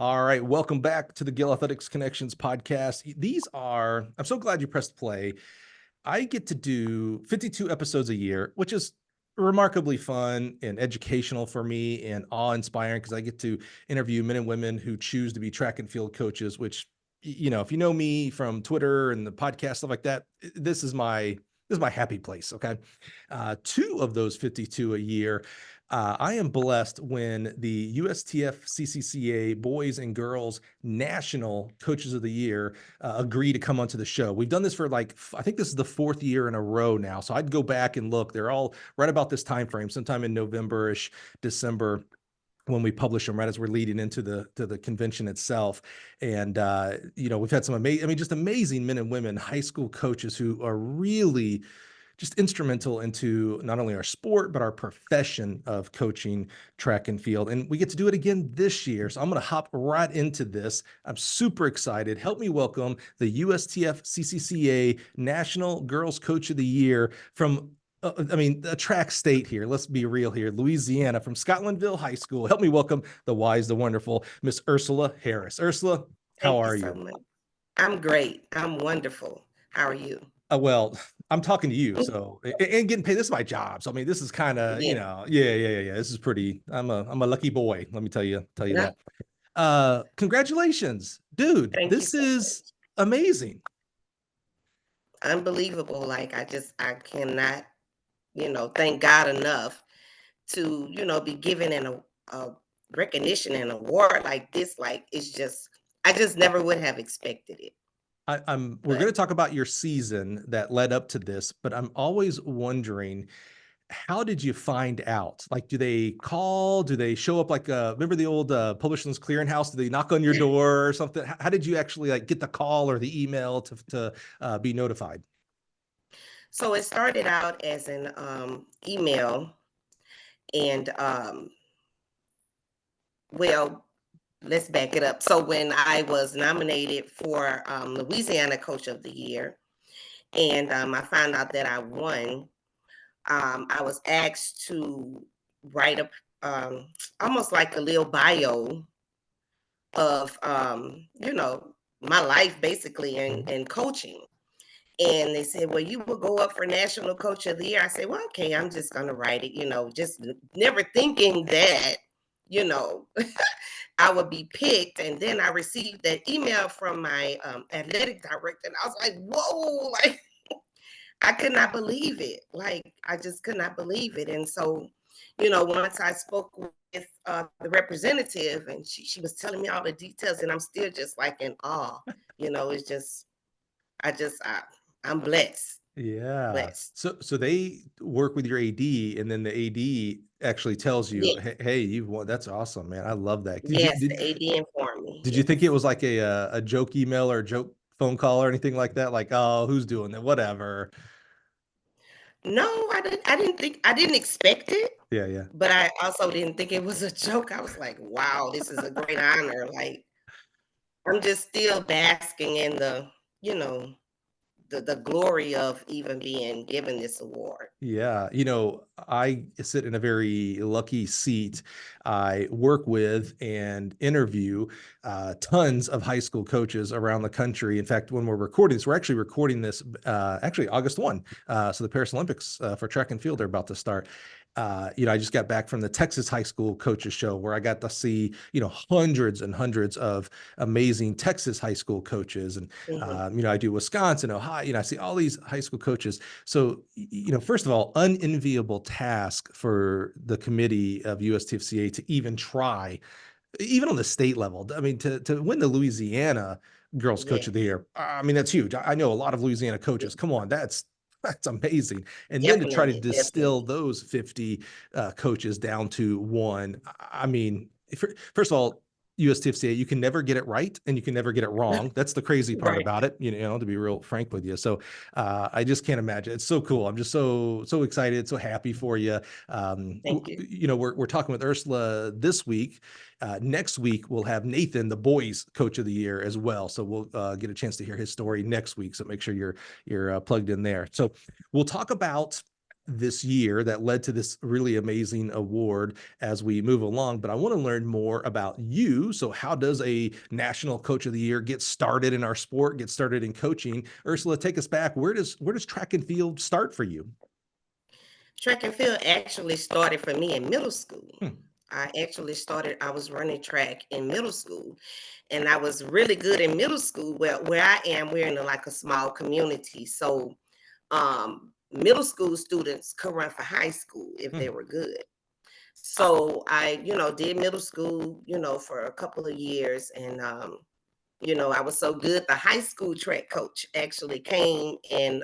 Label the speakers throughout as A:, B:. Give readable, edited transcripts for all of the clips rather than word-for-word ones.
A: All right, welcome back to the Gill Athletics Connections podcast. I'm so glad you pressed play. I get to do 52 episodes a year, which is remarkably fun and educational for me and awe-inspiring because I get to interview men and women who choose to be track and field coaches, which, if you know me from Twitter and the podcast, stuff like that, this is my happy place. Okay. Two of those 52 a year. I am blessed when the USTFCCCA Boys and Girls National Coaches of the Year agree to come onto the show. We've done this for I think this is the fourth year in a row now. So I'd go back and look. They're all right about this time frame, sometime in November-ish, December, when we publish them, right as we're leading into the convention itself. And we've had some amazing men and women, high school coaches who are really just instrumental into not only our sport, but our profession of coaching track and field. And we get to do it again this year. So I'm going to hop right into this. I'm super excited. Help me welcome the USTF CCCA National Girls Coach of the Year from a track state here. Let's be real here. Louisiana, from Scotlandville High School. Help me welcome the wise, the wonderful Miss Ursula Harris. Ursula, how are you?
B: Thank you so much. I'm great. I'm wonderful. How are you?
A: Well, I'm talking to you, so and getting paid. This is my job, so I mean, this is kind of
B: Yeah.
A: yeah. This is pretty. I'm a lucky boy. Let me tell you
B: Yeah.
A: that. Congratulations, dude.
B: Thank you
A: This
B: so
A: is
B: much.
A: amazing.
B: Unbelievable. Like I cannot, thank God enough to, be given a recognition and award like this. Like I just never would have expected it.
A: We're
B: But
A: going to talk about your season that led up to this, but I'm always wondering, how did you find out? Like, do they call? Do they show up? Remember the old Publishers Clearinghouse? Do they knock on your door or something? How did you actually get the call or the email to be notified?
B: so it started out as an email and well, let's back it up. So when I was nominated for Louisiana Coach of the Year, and I found out that I won, I was asked to write almost like a little bio of, my life basically and coaching. And they said, well, you will go up for National Coach of the Year. I said, well, okay, I'm just going to write it, just never thinking that, you know, I would be picked. And then I received that email from my athletic director. And I was like, whoa, like, I could not believe it. Like, I just could not believe it. And so, once I spoke with the representative and she was telling me all the details, and I'm still just like in awe. It's just, I'm blessed.
A: Yeah.
B: Blessed.
A: So they work with your AD, and then the AD actually tells you,
B: Yes.
A: "Hey, you've won." That's awesome, man. I love that. Did you
B: Yes,
A: did
B: the AD informed me.
A: did you think it
B: Yes.
A: was like a joke email or a joke phone call or anything like that? Like, oh, who's doing that? Whatever.
B: No, I didn't expect it,
A: Yeah, yeah.
B: but I also didn't think it was a joke. I was like, wow, this is a great honor. Like, I'm just still basking in you know, the glory of even being given this award.
A: Yeah, I sit in a very lucky seat. I work with and interview tons of high school coaches around the country. In fact, when we're recording this, we're actually recording this actually August 1. So the Paris Olympics for track and field are about to start. I just got back from the Texas High School Coaches Show where I got to see, hundreds and hundreds of amazing Texas high school coaches. And,
B: Mhm.
A: I do Wisconsin, Ohio, I see all these high school coaches. So, first of all, unenviable task for the committee of USTFCA to even try, even on the state level. I mean, to win the Louisiana Girls Coach of the
B: Yes,
A: Year. I mean, that's huge. I know a lot of Louisiana coaches. Come on, that's amazing. And then to try to
B: definitely,
A: distill
B: definitely.
A: those 50 coaches down to one. I mean, first of all, USTFCA, you can never get it right and you can never get it wrong. That's the crazy part
B: Right.
A: about it, to be real frank with you. So I just can't imagine. It's so cool. I'm just so excited, so happy for you.
B: Thank you.
A: We're talking with Ursula this week. Next week, we'll have Nathan, the boys coach of the year as well. So we'll get a chance to hear his story next week. So make sure you're plugged in there. So we'll talk about this year that led to this really amazing award as we move along. But I want to learn more about you. So how does a National Coach of the Year get started in our sport, get started in coaching? Ursula, take us back. Where does track and field start for you?
B: Track and field actually started for me in middle school.
A: Hmm.
B: I was running track in middle school, and I was really good in middle school. Well, where I am, we're in like a small community. So middle school students could run for high school if they were good. So I, did middle school, for a couple of years. And, I was so good. The high school track coach actually came and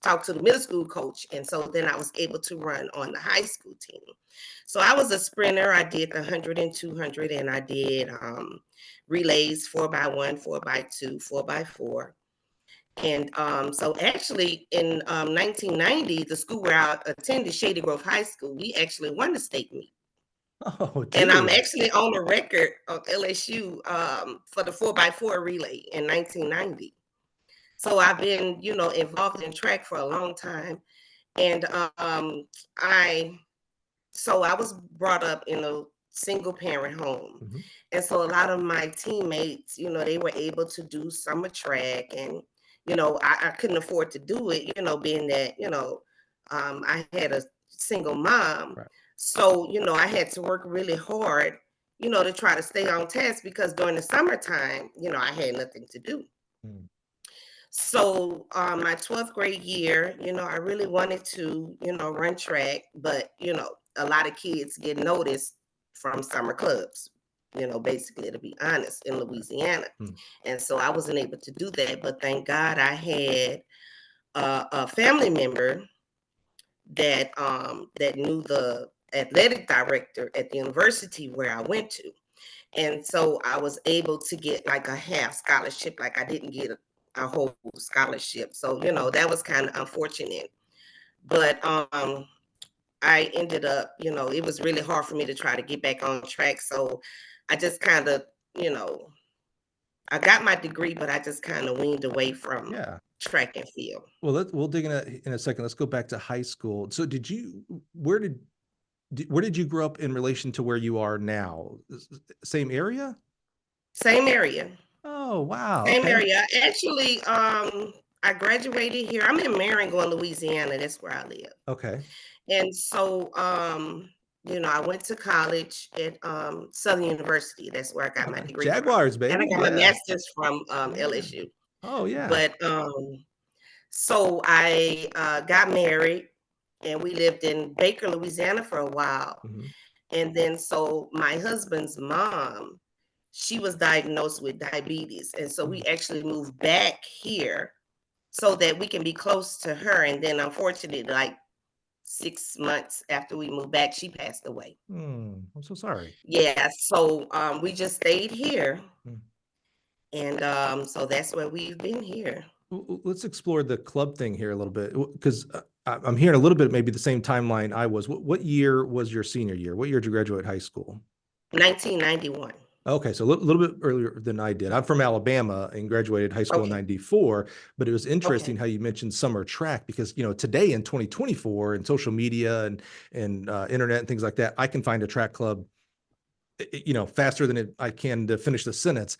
B: talked to the middle school coach. And so then I was able to run on the high school team. So I was a sprinter. I did the 100 and 200, and I did relays 4x1, 4x2, 4x4. And so actually in 1990, the school where I attended, Shady Grove High School, we actually won the state meet.
A: Oh,
B: And I'm
A: dude.
B: actually on the record of LSU for the 4x4 relay in 1990. So I've been, involved in track for a long time. And I was brought up in a single parent home. And so a lot of my teammates, they were able to do summer track, and, I couldn't afford to do it, being that, I had a single mom.
A: Right.
B: So, I had to work really hard, to try to stay on task, because during the summertime, I had nothing to do. So my 12th grade year, I really wanted to, run track, but, a lot of kids get noticed from summer clubs, basically, to be honest, in Louisiana. And so I wasn't able to do that. But thank God I had a family member that that knew the athletic director at the university where I went to. And so I was able to get like a half scholarship. Like, I didn't get a whole scholarship. So, that was kind of unfortunate. But I ended up, it was really hard for me to try to get back on track. So I just kind of, I got my degree, but I just kind of weaned away from track and field.
A: Well, we'll dig in a second. Let's go back to high school. So where did you grow up in relation to where you are now? Same area?
B: Same area.
A: Oh, wow.
B: Same
A: Okay.
B: area. Actually, I graduated here. I'm in Marengo, Louisiana. That's where I live.
A: Okay.
B: And so, I went to college at Southern University. That's where I got my degree
A: Jaguars,
B: from.
A: baby.
B: And I got my master's from LSU.
A: Oh, yeah.
B: But so I got married, and we lived in Baker, Louisiana for a while. And then so my husband's mom, she was diagnosed with diabetes. And so we actually moved back here so that we can be close to her. And then unfortunately, like 6 months after we moved back, she passed away.
A: I'm so sorry.
B: Yeah. So we just stayed here. And so that's where we've been here.
A: Let's explore the club thing here a little bit, because I'm hearing a little bit, maybe the same timeline I was. What year was your senior year? What year did you graduate high school?
B: 1991.
A: Okay, so a little bit earlier than I did. I'm from Alabama and graduated high school in 94, but it was interesting how you mentioned summer track, because, today in 2024 and social media and internet and things like that, I can find a track club, faster than I can to finish the sentence.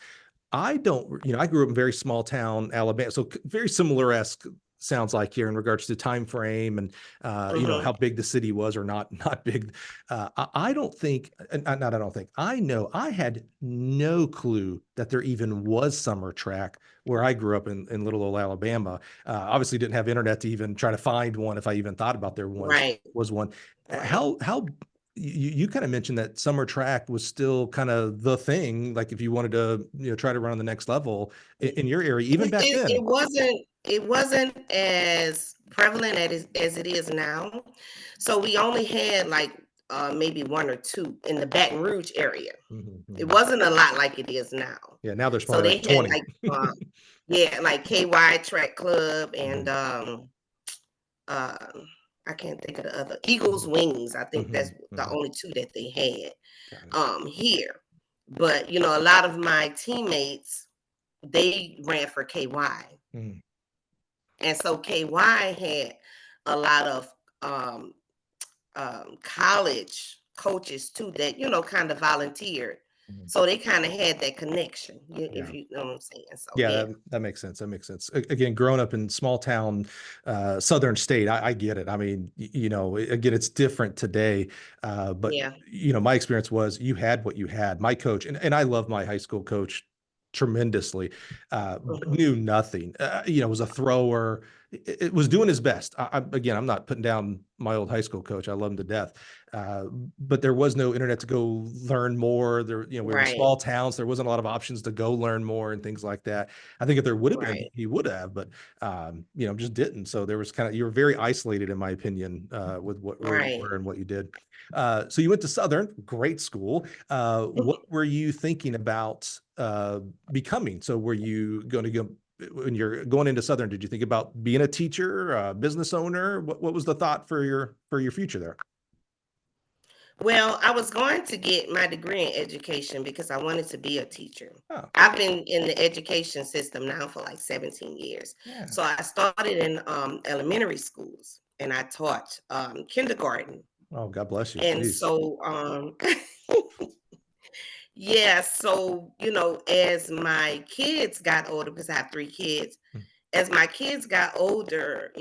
A: I don't, I grew up in very small town, Alabama. So very similar-esque sounds like here in regards to time frame and, how big the city was or not big. I don't think, I don't think, I know I had no clue that there even was summer track where I grew up in little old Alabama. Obviously didn't have internet to even try to find one, if I even thought about there was one.
B: Right.
A: How you kind of mentioned that summer track was still kind of the thing, like if you wanted to, try to run on the next level in your area, even back then.
B: It wasn't as prevalent as it is now. So we only had like maybe one or two in the Baton Rouge area. It wasn't a lot like it is now.
A: Yeah, now there's
B: So
A: probably
B: they
A: like 20.
B: had like KY Track Club and I can't think of the other, Eagles Wings. I think that's the only two that they had here. But a lot of my teammates, they ran for KY. And so KY had a lot of college coaches too that, kind of volunteered.
A: Mhm.
B: So they kind of had that connection, if
A: Yeah.
B: you know what I'm saying. So
A: Yeah,
B: yeah,
A: that makes sense. That makes sense. Again, growing up in small town, southern state, I get it. I mean, again, it's different today. But
B: yeah.
A: my experience was you had what you had. My coach, and I love my high school coach tremendously, but
B: Mhm.
A: knew nothing. Was a thrower. It was doing his best. Again, I'm not putting down my old high school coach. I love him to death. Uh, but there was no internet to go learn more. We were in
B: Right,
A: small towns. There wasn't a lot of options to go learn more and things like that. I think if there would have been,
B: right,
A: he would have, but just didn't. So there was you were very isolated, in my opinion, with where you
B: right.
A: were and what you did. So you went to Southern, great school. What were you thinking about becoming? So were you going to go when you're going into Southern? Did you think about being a teacher, a business owner? What was the thought for your future there?
B: Well, I was going to get my degree in education because I wanted to be a teacher.
A: Oh,
B: I've been in the education system now for like 17 years.
A: yeah.
B: So I started in elementary schools and I taught kindergarten.
A: Oh, God bless you.
B: And
A: Jeez.
B: so, yeah, so, as my kids got older, because I have 3 kids, as my kids got older,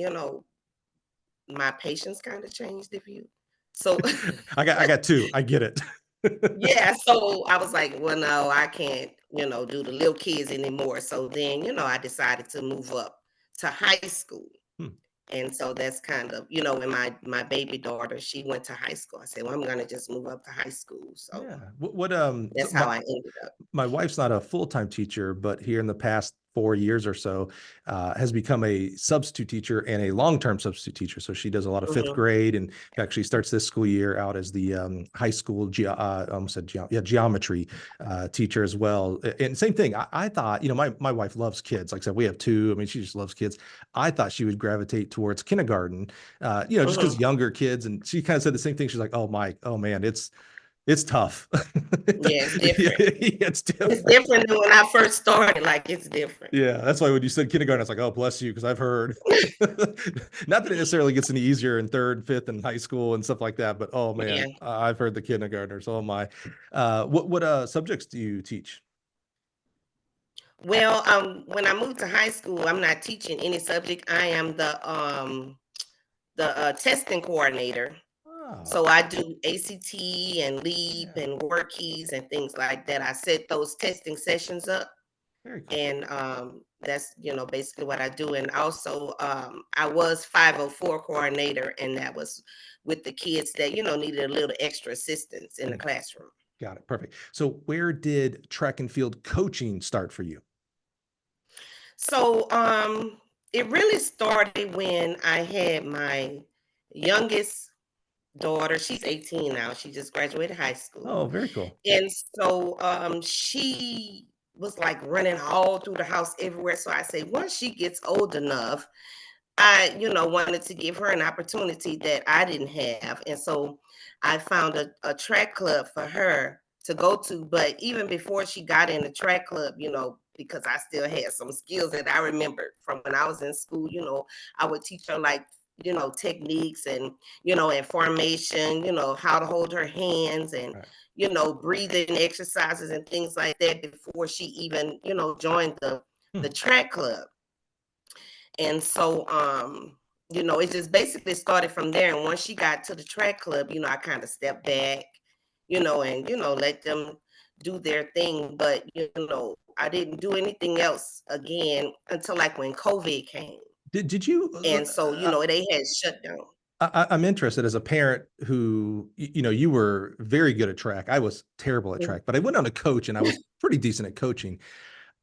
B: my patience kind of changed, if you so
A: I got two. I get it.
B: yeah, so I was like, well, no, I can't, do the little kids anymore. So then, I decided to move up to high school.
A: Hmm.
B: And so that's kind of, when my baby daughter, she went to high school. I said, well, I'm gonna just move up to high school. So
A: Yeah. So
B: that's how I ended up.
A: my wife's not a full-time teacher, but here in the past 4 years or so, has become a substitute teacher and a long-term substitute teacher. So she does a lot of fifth
B: Mhm.
A: grade, and actually starts this school year out as the high school geometry teacher as well. And same thing. I thought, my wife loves kids. Like I said, we have two. I mean, she just loves kids. I thought she would gravitate towards kindergarten, just because
B: Mhm.
A: younger kids. And she kind of said the same thing. She's like, "Oh, Mike, oh man, it's tough.
B: Yeah, it's
A: Yeah,
B: different.
A: it's
B: It's
A: different."
B: different than when I first started. Like it's different.
A: Yeah, that's why when you said kindergarten, I was like, "Oh, bless you," because I've heard. Not that it necessarily gets any easier in third, fifth, and high school and stuff like that, but oh
B: Yeah.
A: man, I've heard the kindergartners. Oh my, what subjects do you teach?
B: Well, when I moved to high school, I'm not teaching any subject. I am the testing coordinator.
A: Oh,
B: So I do ACT and LEAP
A: yeah,
B: and work keys and things like that. I set those testing sessions up,
A: very cool.
B: and that's basically what I do. And also, I was 504 coordinator, and that was with the kids that needed a little extra assistance in the
A: Mm,
B: classroom.
A: got it, perfect. So, where did track and field coaching start for you?
B: So it really started when I had my youngest daughter. She's 18 now. She just graduated high school.
A: Oh, very cool.
B: And so she was like running all through the house everywhere. So I say, once she gets old enough, I, wanted to give her an opportunity that I didn't have. And so I found a track club for her to go to. But even before she got in the track club, because I still had some skills that I remembered from when I was in school, I would teach her like, techniques and formation, how to hold her hands and,
A: Right.
B: breathing exercises and things like that before she even, joined the
A: Hmm.
B: track club. And so, it just basically started from there. And once she got to the track club, I kind of stepped back, and, let them do their thing. But, I didn't do anything else again until like when COVID came.
A: Did you?
B: And so, they had shut down.
A: I'm interested as a parent who, you were very good at track. I was terrible at
B: Mhm,
A: track, but I went on to coach and I was pretty decent at coaching.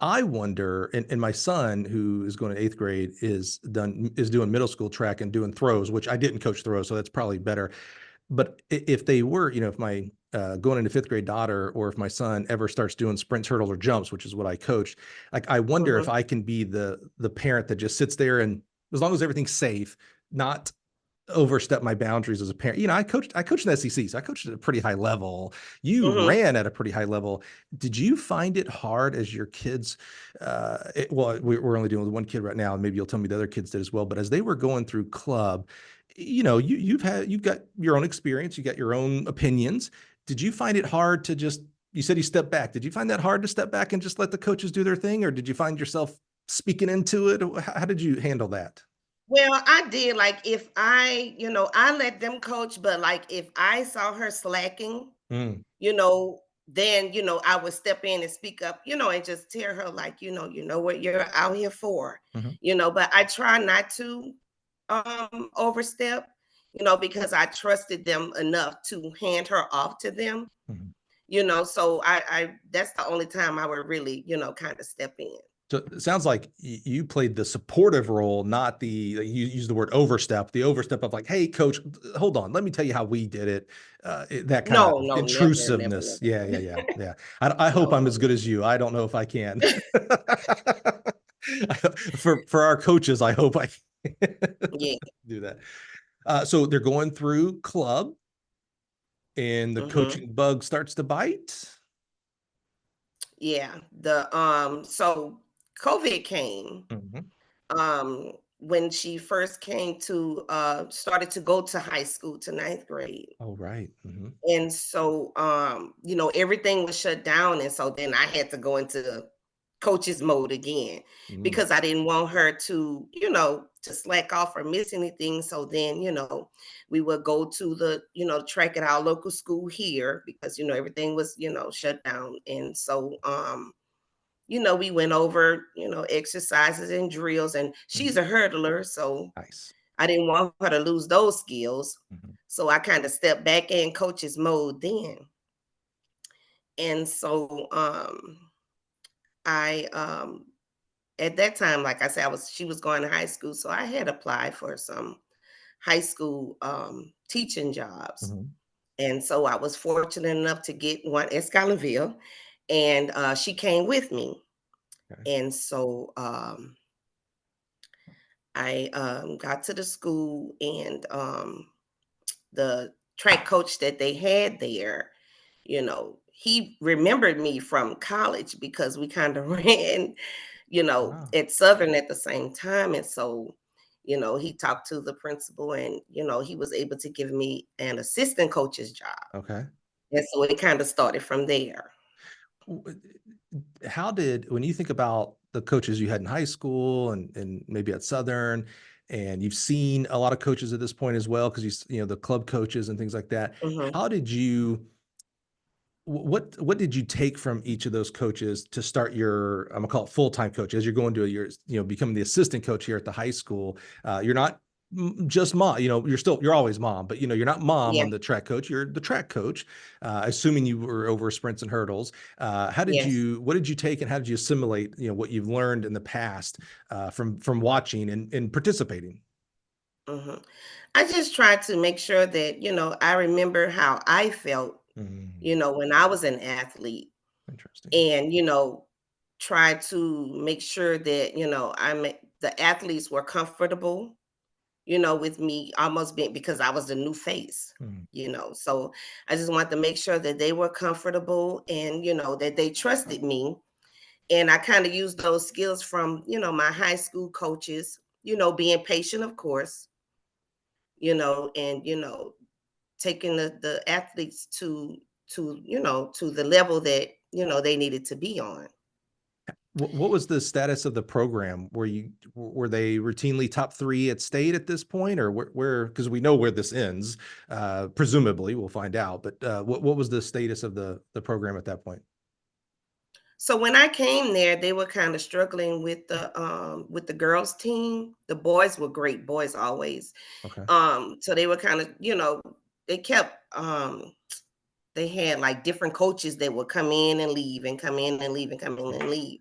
A: I wonder, and my son, who is going to eighth grade, is doing middle school track and doing throws, which I didn't coach throws, so that's probably better. But if they were, if my going into fifth grade daughter, or if my son ever starts doing sprints, hurdles, or jumps, which is what I coached, like I wonder if
B: mhm,
A: I can be the parent that just sits there and, as long as everything's safe, not overstep my boundaries as a parent. I coached in the SEC, so I coached at a pretty high level. You
B: mhm.
A: ran at a pretty high level. Did you find it hard as your kids? Well, we're only dealing with one kid right now, and maybe you'll tell me the other kids did as well. But as they were going through club, you've got your own experience, you got your own opinions. Did you find it hard to just, you said you stepped back. Did you find that hard to step back and just let the coaches do their thing? Or did you find yourself speaking into it? How did you handle that?
B: Well, I did, like, if I let them coach, but, like, if I saw her slacking,
A: Mm,
B: then, I would step in and speak up, and just tell her, like, you know what you're out here for,
A: mhm,
B: but I try not to overstep, because I trusted them enough to hand her off to them,
A: mhm.
B: so I that's the only time I would really, kind of step in.
A: So it sounds like you played the supportive role, not you use the word overstep, the overstep of like, hey, coach, hold on, let me tell you how we did it. That kind of
B: No, no, never, never,
A: intrusiveness.
B: never,
A: Yeah, yeah, yeah,
B: never.
A: yeah. I hope
B: No,
A: I'm
B: no,
A: as good as you. I don't know if I can. For our coaches, I hope I can
B: yeah.
A: do that. So they're going through club and the
B: Hmm.
A: coaching bug starts to bite.
B: Yeah. So COVID came
A: Mhm.
B: when she first came to started to go to high school to ninth grade.
A: Oh, right. Hmm.
B: And so everything was shut down. And so then I had to go into coach's mode again
A: Mm.
B: because I didn't want her to, to slack off or miss anything. So then, we would go to the, track at our local school here because, everything was, shut down. And so we went over, exercises and drills, and she's
A: Mhm.
B: a hurdler, so
A: Nice.
B: I didn't want her to lose those skills.
A: Mhm.
B: So I kind of stepped back in coach's mode then. And so I at that time, like I said, she was going to high school. So I had applied for some high school teaching jobs.
A: Mhm.
B: And so I was fortunate enough to get one at Scotlandville, and she came with me.
A: Okay.
B: And so I got to the school, and the track coach that they had there, he remembered me from college because we kind of ran,
A: Wow.
B: at Southern at the same time. And so, he talked to the principal, and, he was able to give me an assistant coach's job.
A: Okay.
B: And so it kind of started from there.
A: W- How did, when you think about the coaches you had in high school and maybe at Southern, and you've seen a lot of coaches at this point as well, because the club coaches and things like that,
B: Hmm.
A: how did you, what did you take from each of those coaches to start your, I'm gonna call it full-time coach, as you're going to your, becoming the assistant coach here at the high school? You're not just mom, you're always mom, but you're not mom
B: Yeah,
A: on the track coach, you're the track coach, assuming you were over sprints and hurdles.
B: yes.
A: What did you take and how did you assimilate, what you've learned in the past, from watching and participating?
B: Hmm. I just tried to make sure that, I remember how I felt,
A: Mm,
B: when I was an athlete,
A: interesting.
B: and, try to make sure that, the athletes were comfortable, with me almost being, because I was the new face,
A: Mm,
B: So I just wanted to make sure that they were comfortable, and, that they trusted me. And I kind of used those skills from, my high school coaches, being patient, of course, and, taking the athletes to the level that, they needed to be on.
A: what was the status of the program? Were they routinely top three at state at this point, or because we know where this ends, presumably we'll find out. But what was the status of the program at that point?
B: So when I came there, they were kind of struggling with the girls team. The boys were great, boys always.
A: Okay.
B: So they were kind of, they kept they had like different coaches that would come in and leave and come in and leave and come in and leave.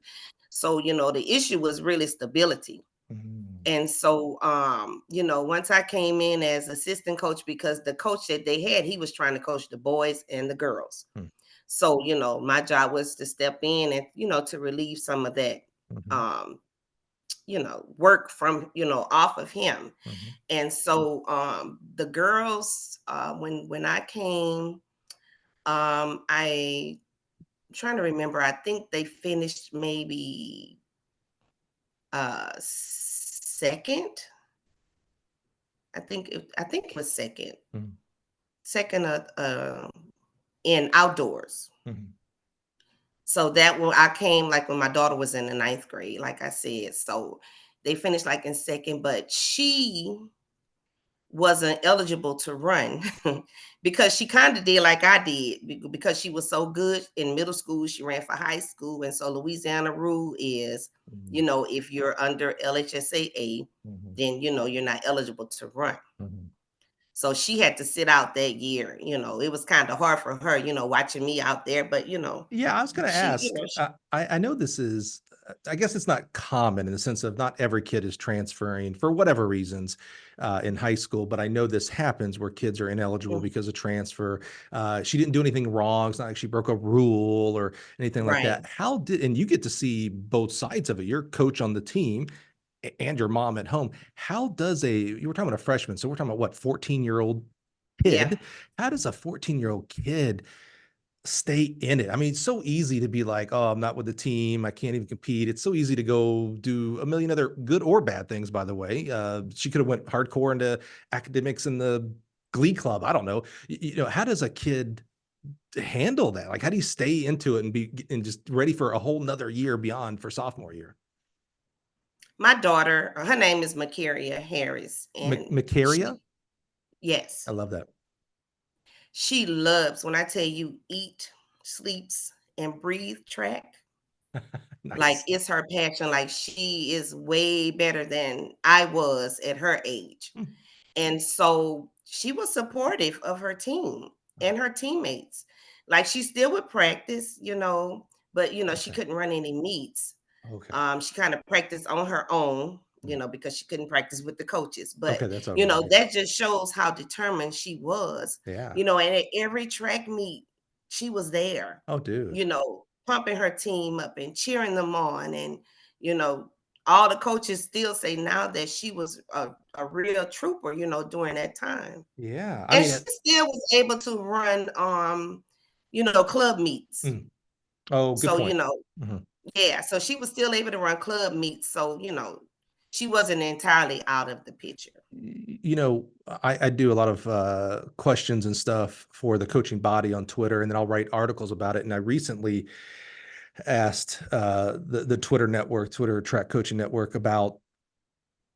B: So, the issue was really stability.
A: Mm,
B: And so once I came in as assistant coach, because the coach that they had, he was trying to coach the boys and the girls.
A: mm,
B: So, my job was to step in and, to relieve some of that,
A: mhm,
B: um, work from, off of him.
A: mhm.
B: And so the girls, when I came, I'm trying to remember, I think they finished maybe second. I think it was second.
A: Mhm.
B: Second in outdoors.
A: Mhm.
B: So that when I came, like when my daughter was in the ninth grade, like I said, so they finished like in second, but she wasn't eligible to run because she kind of did like I did because she was so good in middle school. She ran for high school. And so Louisiana rule is,
A: Mhm.
B: if you're under LHSAA,
A: Mhm.
B: then, you're not eligible to run.
A: Mhm.
B: So she had to sit out that year. It was kind of hard for her, watching me out there, but,
A: Yeah, I was going to
B: she,
A: ask. I know this is, I guess it's not common in the sense of not every kid is transferring for whatever reasons in high school, but I know this happens where kids are ineligible
B: mm,
A: because of transfer. She didn't do anything wrong. It's not like she broke a rule or anything like
B: right.
A: that. And you get to see both sides of it. You're coach on the team and your mom at home. You were talking about a freshman. So we're talking about what, 14-year-old
B: Yeah.
A: kid? How does a 14-year-old kid stay in it? I mean, it's so easy to be like, "Oh, I'm not with the team. I can't even compete." It's so easy to go do a million other good or bad things, by the way. She could have went hardcore into academics in the glee club. I don't know. How does a kid handle that? Like, how do you stay into it and be and just ready for a whole nother year beyond for sophomore year?
B: My daughter, her name is Macaria Harris, and
A: Macaria?
B: she, yes,
A: I love that.
B: she loves when I tell you eat, sleeps, and breathe track. Like
A: Nice.
B: it's her passion. Like she is way better than I was at her age.
A: Hmm.
B: And so she was supportive of her team
A: Oh,
B: and her teammates. Like she still would practice, but she
A: okay.
B: couldn't run any meets.
A: Okay.
B: She kind of practiced on her own,
A: Mm.
B: because she couldn't practice with the coaches. But
A: Okay, that's all right. Yeah.
B: that just shows how determined she was.
A: Yeah.
B: And at every track meet, she was there,
A: Oh, dude.
B: pumping her team up and cheering them on. And, you know, all the coaches still say now that she was a real trooper, during that time.
A: Yeah. I
B: And
A: mean,
B: she still was able to run club meets.
A: mm. Oh, good
B: So,
A: point. Mhm.
B: yeah, so she was still able to run club meets. So, she wasn't entirely out of the picture.
A: I do a lot of questions and stuff for the coaching body on Twitter, and then I'll write articles about it. And I recently asked the Twitter track coaching network about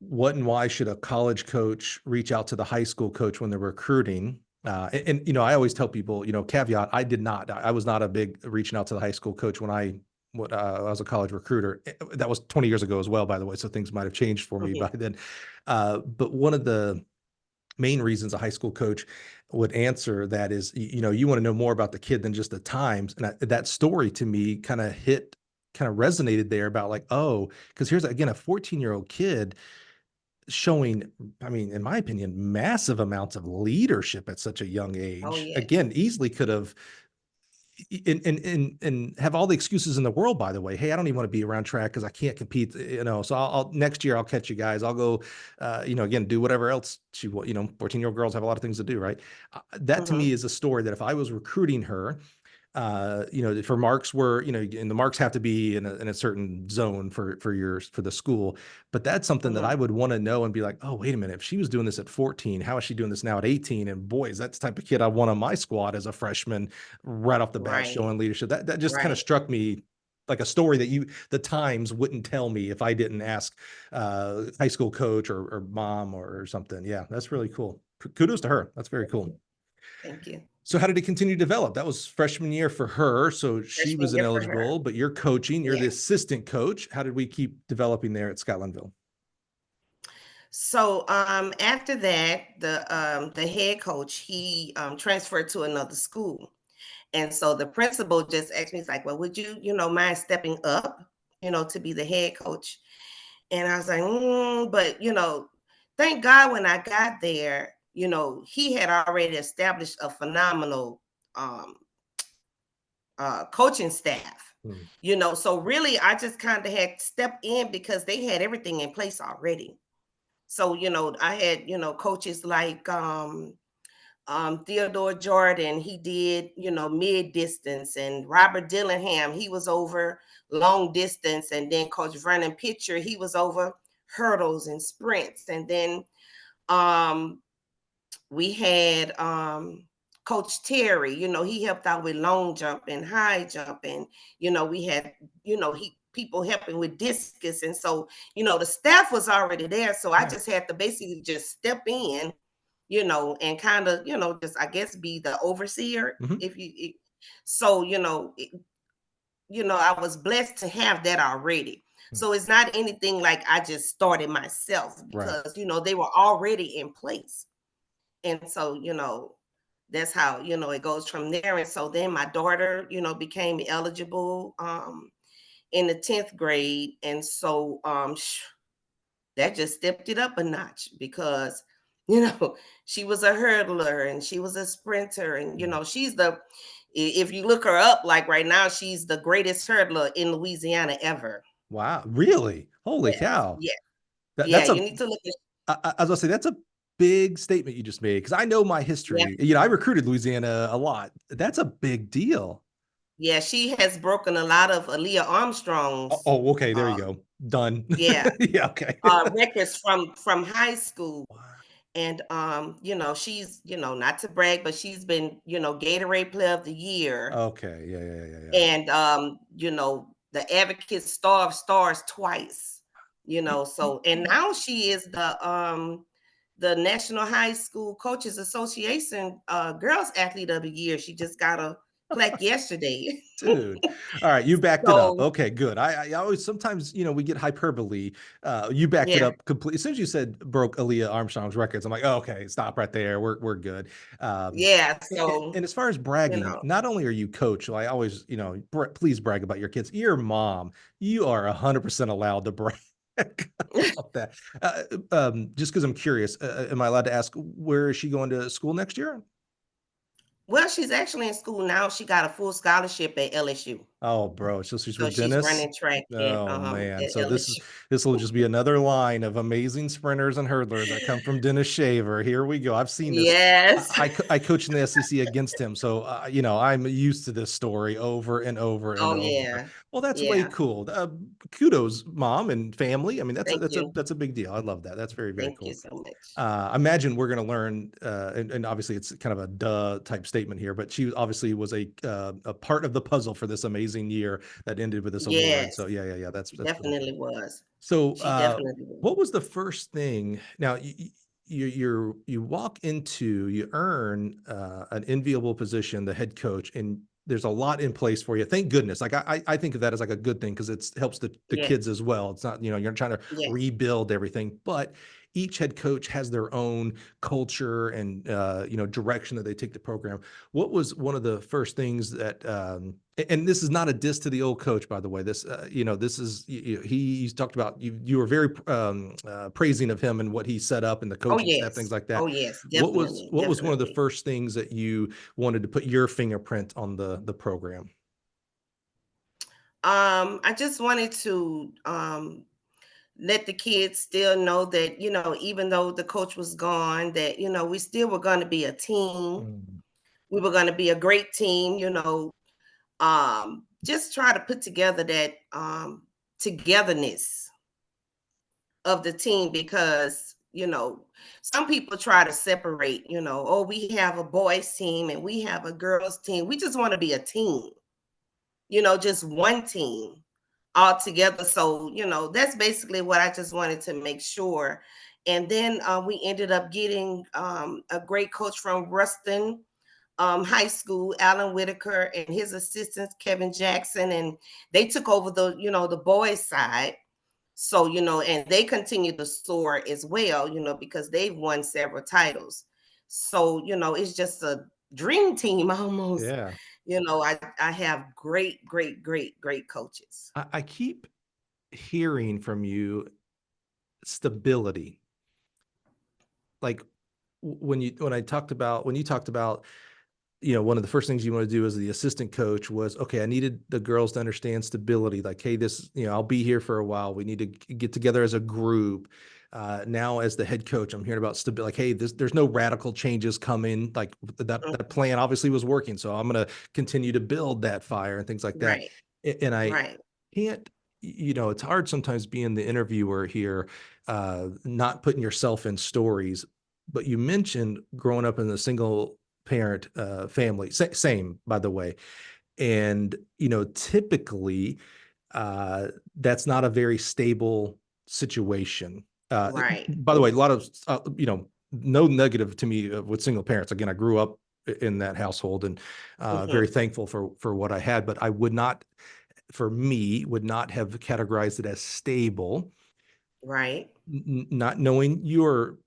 A: what and why should a college coach reach out to the high school coach when they're recruiting. I always tell people, caveat, I did not. I was not a big reaching out to the high school coach when I was a college recruiter. That was 20 years ago as well, by the way. So things might have changed for me by
B: Mhm.
A: then. But one of the main reasons a high school coach would answer that is, you want to know more about the kid than just the times. And that story to me kind of resonated there about like, oh, because here's again a 14-year-old kid showing, I mean, in my opinion, massive amounts of leadership at such a young
B: Oh,
A: age.
B: yes.
A: Again, easily could have and have all the excuses in the world, by the way. Hey, I don't even want to be around track because I can't compete, so I'll next year I'll catch you guys. I'll go, again, do whatever else 14-year-old girls have a lot of things to do, right? That to me
B: Mhm.
A: is a story that if I was recruiting her, for marks were, and the marks have to be in a certain zone for the school. But that's something that
B: Mhm.
A: I would want to know and be like, oh, wait a minute, if she was doing this at 14, how is she doing this now at 18? And boy, is that the type of kid I want on my squad as a freshman right off the bat,
B: Right.
A: showing leadership. That just kind of
B: Right.
A: struck me like a story that the Times wouldn't tell me if I didn't ask high school coach or mom or something. Yeah, that's really cool. Kudos to her. That's very cool.
B: Thank you.
A: So how did it continue to develop? That was freshman year for her. So she
B: Freshman
A: was
B: year for her.
A: ineligible, but you're coaching, you're the
B: Yes.
A: assistant coach. How did we keep developing there at Scotlandville?
B: So after that, the head coach, he transferred to another school. And so the principal just asked me, he's like, well, would you, mind stepping up, to be the head coach? And I was like, but thank God when I got there, he had already established a phenomenal um coaching staff.
A: Mm.
B: So really I just kind of had stepped in because they had everything in place already. So, I had, coaches like Theodore Jordan, he did, mid distance, and Robert Dillingham, he was over long distance, and then Coach Vernon Pitcher, he was over hurdles and sprints, and then Um, we had Coach Terry, he helped out with long jumping, high jumping. We had, he people helping with discus. And so, the staff was already there. So I
A: Right.
B: just had to basically just step in, and kind of, just I guess be the overseer.
A: Mhm.
B: If you so, I was blessed to have that already.
A: Mm.
B: So it's not anything like I just started myself
A: Right.
B: because, they were already in place. And so, that's how, it goes from there. And so then my daughter, became eligible in the 10th grade. And so that just stepped it up a notch because, she was a hurdler and she was a sprinter. And,
A: Mm.
B: if you look her up, like right now, she's the greatest hurdler in Louisiana ever.
A: Wow. Really? Holy
B: Yes.
A: cow.
B: Yeah. Yeah.
A: That's
B: You
A: a
B: need to look at,
A: I was gonna say that's a big statement you just made because I know my
B: yeah.
A: history. I recruited Louisiana a lot. That's a big deal.
B: Yeah. She has broken a lot of Aaliyah
A: Oh,
B: Armstrong's,
A: oh, okay, there you
B: um,
A: go. Done.
B: yeah,
A: Yeah, okay.
B: records from high school.
A: Wow.
B: And she's, not to brag, but she's been, Gatorade Player of the Year
A: Okay. Yeah, yeah, yeah, yeah.
B: and the Advocate Star of Stars twice, so and
A: Yeah.
B: now she is the National High School Coaches Association Girls Athlete of the Year. She just got a plaque yesterday.
A: Dude. All right, you backed it up.
B: So
A: Okay, good. I always sometimes, we get hyperbole. You backed it
B: yeah,
A: up completely. As soon as you said broke Aaliyah Armstrong's records, I'm like, oh, okay, stop right there. We're good.
B: yeah,
A: And
B: so
A: as far as
B: you
A: bragging,
B: know,
A: not only are you coach, I always, please brag about your kids. Your mom, you are 100% allowed to brag about that. Just because I'm curious, am I allowed to ask where is she going to school next year?
B: well, she's actually in school now. She got a full scholarship at LSU.
A: Oh, bro, so she's
B: So
A: with
B: she's
A: Dennis?
B: running track
A: Oh, man.
B: at
A: So
B: LSU.
A: this will just be another line of amazing sprinters and hurdlers that come from Dennis Shaver. Here we go. I've seen this.
B: Yes.
A: I coach in the SEC against him, so I'm used to this story over and over and
B: Oh
A: over.
B: yeah.
A: Well, that's way
B: Yeah.
A: cool. Kudos, mom and family. I mean,
B: Thank you.
A: that's a big deal. I love that. That's very, very
B: Thank you
A: cool.
B: so much.
A: I imagine we're going to learn, and obviously it's kind of a duh type statement here, but she obviously was a part of the puzzle for this amazing year that ended with this award. So
B: Yes,
A: yeah, yeah, yeah, that's really
B: definitely
A: cool.
B: was.
A: So,
B: She definitely was.
A: what was the first thing? Now, you walk into, you earn an enviable position, the head coach, and there's a lot in place for you. Thank goodness. Like I think of that as like a good thing because it helps the
B: Yes,
A: kids as well. It's not, you're not trying to
B: yes,
A: rebuild everything, but each head coach has their own culture and direction that they take the program. What was one of the first things that and this is not a diss to the old coach, by the way. This, this is he's talked about you were very praising of him and what he set up and the
B: oh
A: coaching staff, things
B: yes,
A: like
B: oh
A: that.
B: yes,
A: What was
B: definitely,
A: what was one of the
B: definitely.
A: first things that you wanted to put your fingerprint on the program?
B: I just wanted to let the kids still know that, even though the coach was gone, that, we still were going to be a team.
A: Mm.
B: We were going to be a great team, just try to put together that togetherness of the team because some people try to separate, oh, we have a boys team and we have a girls team. We just want to be a team, just one team all together. So that's basically what I just wanted to make sure. And then we ended up getting a great coach from Ruston High School, Alan Whitaker, and his assistants Kevin Jackson, and they took over the boys side. So, and they continue to soar as well, because they've won several titles. So, it's just a dream team almost.
A: Yeah.
B: I have great, great, great, great coaches.
A: I keep hearing from you stability. Like when you talked about one of the first things you want to do as the assistant coach was, okay, I needed the girls to understand stability. Like, hey, this, I'll be here for a while. We need to get together as a group. Now, as the head coach, I'm hearing about stability. Like, hey, there's no radical changes coming. Like that
B: Mhm.
A: plan obviously was working, so I'm going to continue to build that fire and things like that.
B: Right,
A: And I
B: right.
A: can't it's hard sometimes being the interviewer here, not putting yourself in stories, but you mentioned growing up in a single parent family. Same, by the way. And, typically, that's not a very stable situation.
B: Right.
A: By the way, a lot of, no negative to me with single parents. Again, I grew up in that household and
B: Mhm.
A: very thankful for what I had, but I would not, for me, would not have categorized it as stable.
B: Right.
A: Not knowing your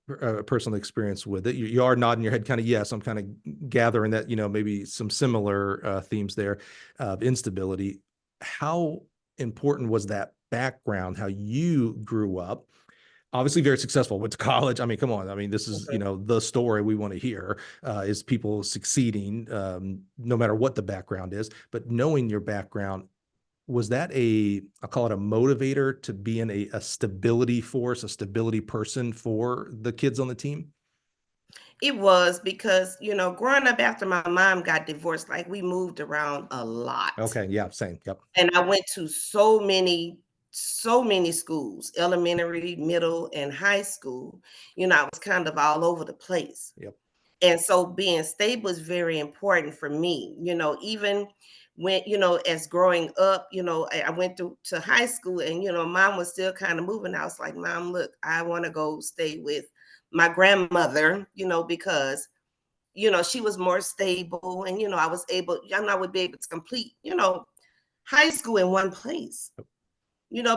A: personal experience with it, you are nodding your head, kind of yes. I'm kind of gathering that maybe some similar themes there of instability. How important was that background? How you grew up? Obviously, very successful. Went to college. I mean, come on. I mean, this is
B: Mhm.
A: the story we want to hear is people succeeding, no matter what the background is. But knowing your background, was that I'll call it a motivator to be in a stability force, a stability person for the kids on the team?
B: It was because, growing up after my mom got divorced, like we moved around a lot.
A: Okay, yeah, same. Yep,
B: And I went to so many schools, elementary, middle, and high school. I was kind of all over the place.
A: yep.
B: And so being stable is very important for me, even when, as growing up, I went to high school and, mom was still kind of moving. I was like, Mom, look, I want to go stay with my grandmother, because, she was more stable and, I would be able to complete, high school in one place.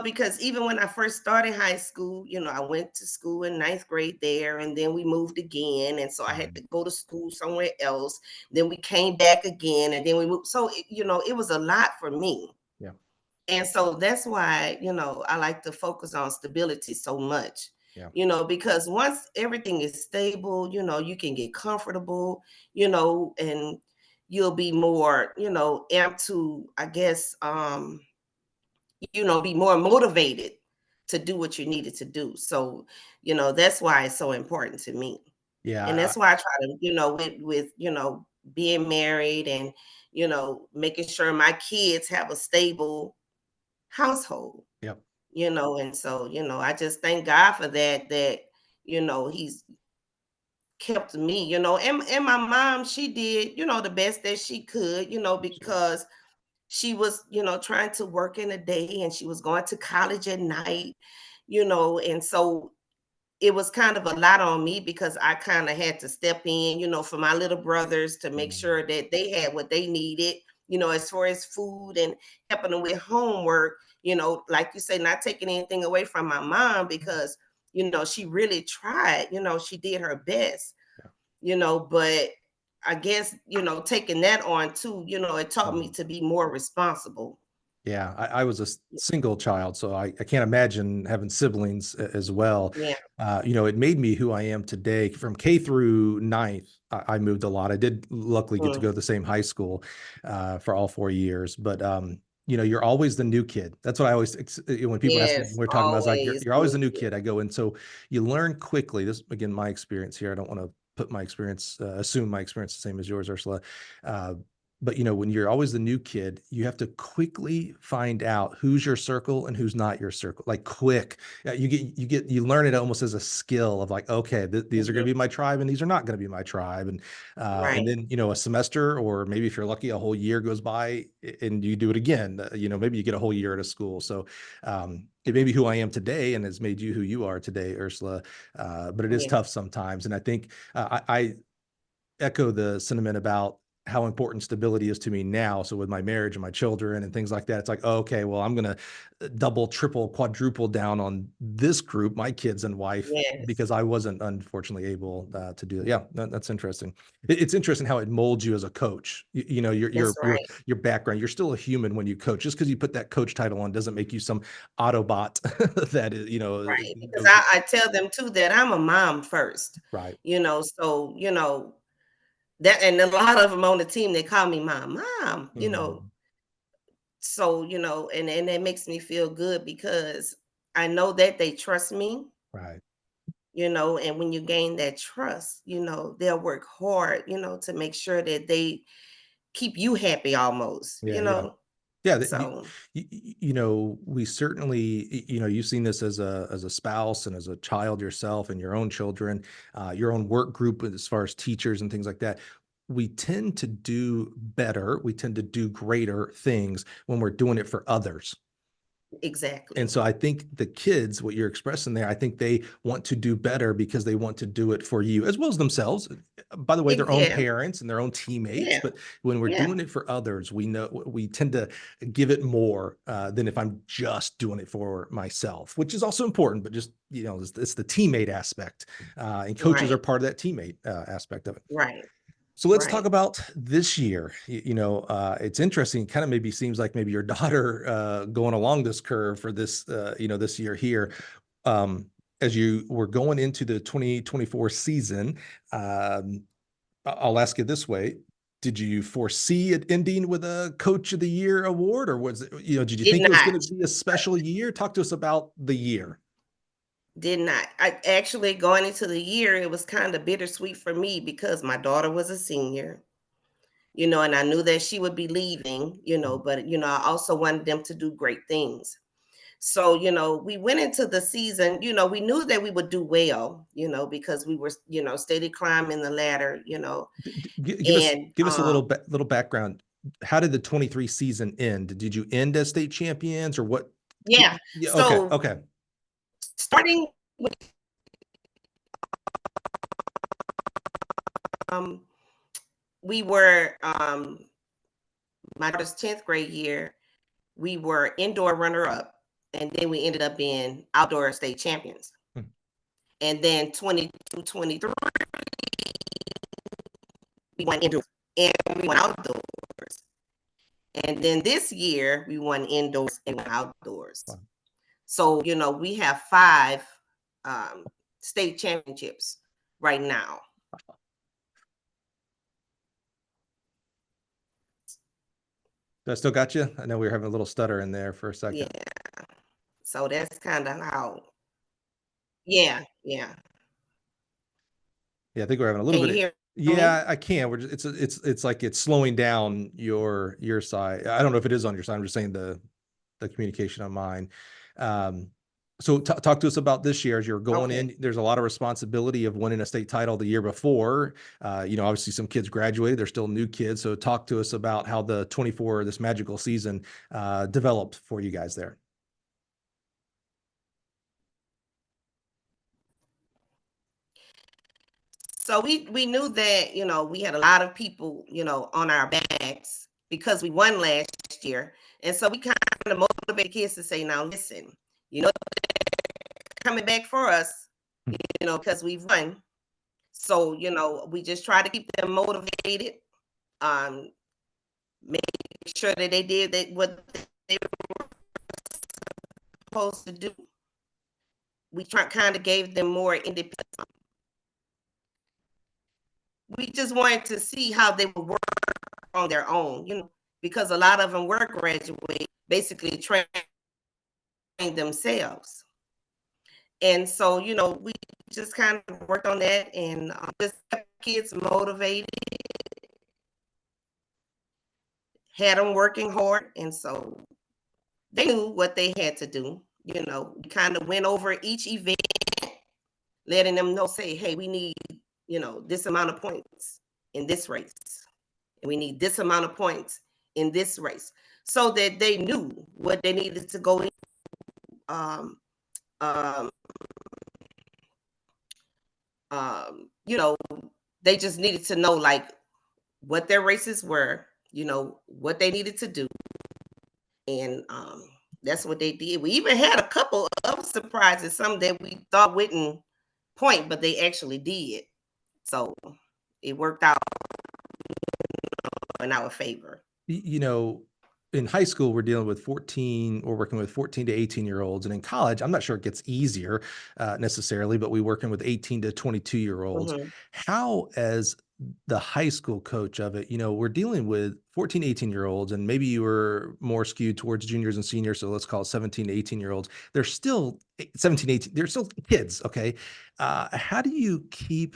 B: Because even when I first started high school, I went to school in ninth grade there, and then we moved again. And so I had
A: Mhm.
B: to go to school somewhere else. Then we came back again, and then we moved. So, it was a lot for me.
A: Yeah,
B: And so that's why, I like to focus on stability so much,
A: yeah,
B: because once everything is stable, you can get comfortable, and you'll be more, amped to, I guess, be more motivated to do what you needed to do. So, that's why it's so important to me. And
A: yeah.
B: that's why I try to, with, being married and, making sure my kids have a stable household,
A: Yep.
B: and so, I just thank God for that, he's kept me, and my mom, she did, the best that she could,
A: Absolutely.
B: because she was, trying to work in the day and she was going to college at night, and so it was kind of a lot on me because I kind of had to step in, for my little brothers to make
A: Mm,
B: sure that they had what they needed, as far as food and helping them with homework, like you say, not taking anything away from my mom because, she really tried, she did her best,
A: yeah.
B: but I guess, taking that on too, it taught me
A: Mhm.
B: to be more responsible.
A: Yeah, I was a single child, so I can't imagine having siblings as well.
B: Yeah.
A: It made me who I am today. From K through ninth, I moved a lot. I did luckily get to
B: Mm.
A: go to the same high school for all 4 years, but you're always the new kid. That's what I always when people ask me, when
B: Yes,
A: we're talking about, I was like, you're,
B: always.
A: you're always the new kid. I go, and so you learn quickly. This again, my experience here. I don't want to put my experience, assume my experience the same as yours, Ursula. Uh, but when you're always the new kid, you have to quickly find out who's your circle and who's not your circle. Like quick, you learn it almost as a skill of like, okay, these are going
B: Mhm.
A: to be my tribe and these are not going to be my tribe. And
B: Right.
A: then a semester, or maybe if you're lucky, a whole year goes by and you do it again. Maybe you get a whole year at a school. So it may be who I am today and has made you who you are today, Ursula. But it is
B: Yeah.
A: tough sometimes, and I think I echo the sentiment about how important stability is to me now. So with my marriage and my children and things like that, it's like, oh, okay, well, I'm going to double, triple, quadruple down on this group, my kids and wife,
B: Yes.
A: because I wasn't unfortunately able to do that. Yeah, that's interesting. It's interesting how it molds you as a coach. Your
B: That's
A: your your
B: right.
A: your background. You're still a human when you coach. Just because you put that coach title on doesn't make you some Autobot that is,
B: Right. Because
A: goes
B: I tell them too that I'm a mom first,
A: right.
B: so, that, and a lot of them on the team, they call me mom,
A: Mhm.
B: so, and it makes me feel good because I know that they trust me,
A: Right.
B: and when you gain that trust, they'll work hard, to make sure that they keep you happy almost,
A: Yeah. Yeah. Yeah,
B: So
A: we certainly, you've seen this as a spouse and as a child yourself and your own children, your own work group as far as teachers and things like that. We tend to do better. We tend to do greater things when we're doing it for others. And
B: exactly.
A: so I think the kids, what you're expressing there, I think they want to do better because they want to do it for you as well as themselves. By the way, their own
B: Yeah,
A: parents and their own teammates.
B: yeah,
A: But when we're
B: yeah.
A: doing it for others, we know we tend to give it more than if I'm just doing it for myself, which is also important. But just, it's the teammate aspect. And coaches are
B: Right,
A: part of that teammate aspect of it.
B: right,
A: So let's talk
B: right.
A: about this year. It's interesting. Kind of maybe seems like maybe your daughter going along this curve for this, this year here. Um, as you were going into the 2024 season, I'll ask you this way: did you foresee it ending with a Coach of the Year award, or was it, did you
B: Did
A: think it was
B: not,
A: going to be a special year? Talk to us about the year.
B: did not. I actually going into the year, it was kind of bittersweet for me because my daughter was a senior, and I knew that she would be leaving,
A: Mhm.
B: but I also wanted them to do great things. So, we went into the season, we knew that we would do well, because we were, steady climbing the ladder,
A: Give us
B: and
A: a little background. How did the 23 season end? Did you end as state champions or what?
B: yeah.
A: Yeah, okay,
B: So
A: okay.
B: starting with um we were my daughter's 10th grade year, we were indoor runner up, and then we ended up being outdoor state champions.
A: Hmm.
B: And then 22, 23, we won indoors and we won outdoors. And then this year we won indoors and outdoors.
A: Wow.
B: So, we have 5 um, state championships right now.
A: I still got you? I know we were having a little stutter in there for a
B: Yeah.
A: second.
B: So that's kind of how, yeah, yeah.
A: Yeah, I think we're having a little
B: Can you
A: bit of,
B: hear me?
A: yeah, I can. We're just, it's like it's slowing down your side. I don't know if it is on your side. I'm just saying the communication on mine. Um, so talk to us about this year as you're going
B: Okay.
A: in. There's a lot of responsibility of winning a state title the year before. Obviously some kids graduated. They're still new kids. So talk to us about how the 24, this magical season, developed for you guys there.
B: So we knew that, we had a lot of people, on our backs because we won last year. And so we kind of motivated kids to say, now listen, coming back for us, because we've won. So, we just try to keep them motivated, um, make sure that they did what they were supposed to do. We kind of gave them more independence. We just wanted to see how they would work on their own, because a lot of them were graduate, basically trained themselves. And so, we just kind of worked on that and just kept kids motivated, had them working hard. And so they knew what they had to do. We kind of went over each event, letting them know, say, hey, we need, this amount of points in this race. And we need this amount of points in this race. So that they knew what they needed to go in. Um, um, they just needed to know like what their races were, what they needed to do. And that's what they did. We even had a couple of surprises, some that we thought wouldn't point, but they actually did. So it worked out in our favor.
A: In high school, we're dealing with 14, we're working with 14 to 18-year-olds. And in college, I'm not sure it gets easier necessarily, but we're working with 18 to 22-year-olds.
B: Mhm.
A: How, as the high school coach of it, we're dealing with 14, 18-year-olds, and maybe you were more skewed towards juniors and seniors. So let's call it 17 to 18-year-olds. They're still 17, 18, they're still kids. Okay. How do you keep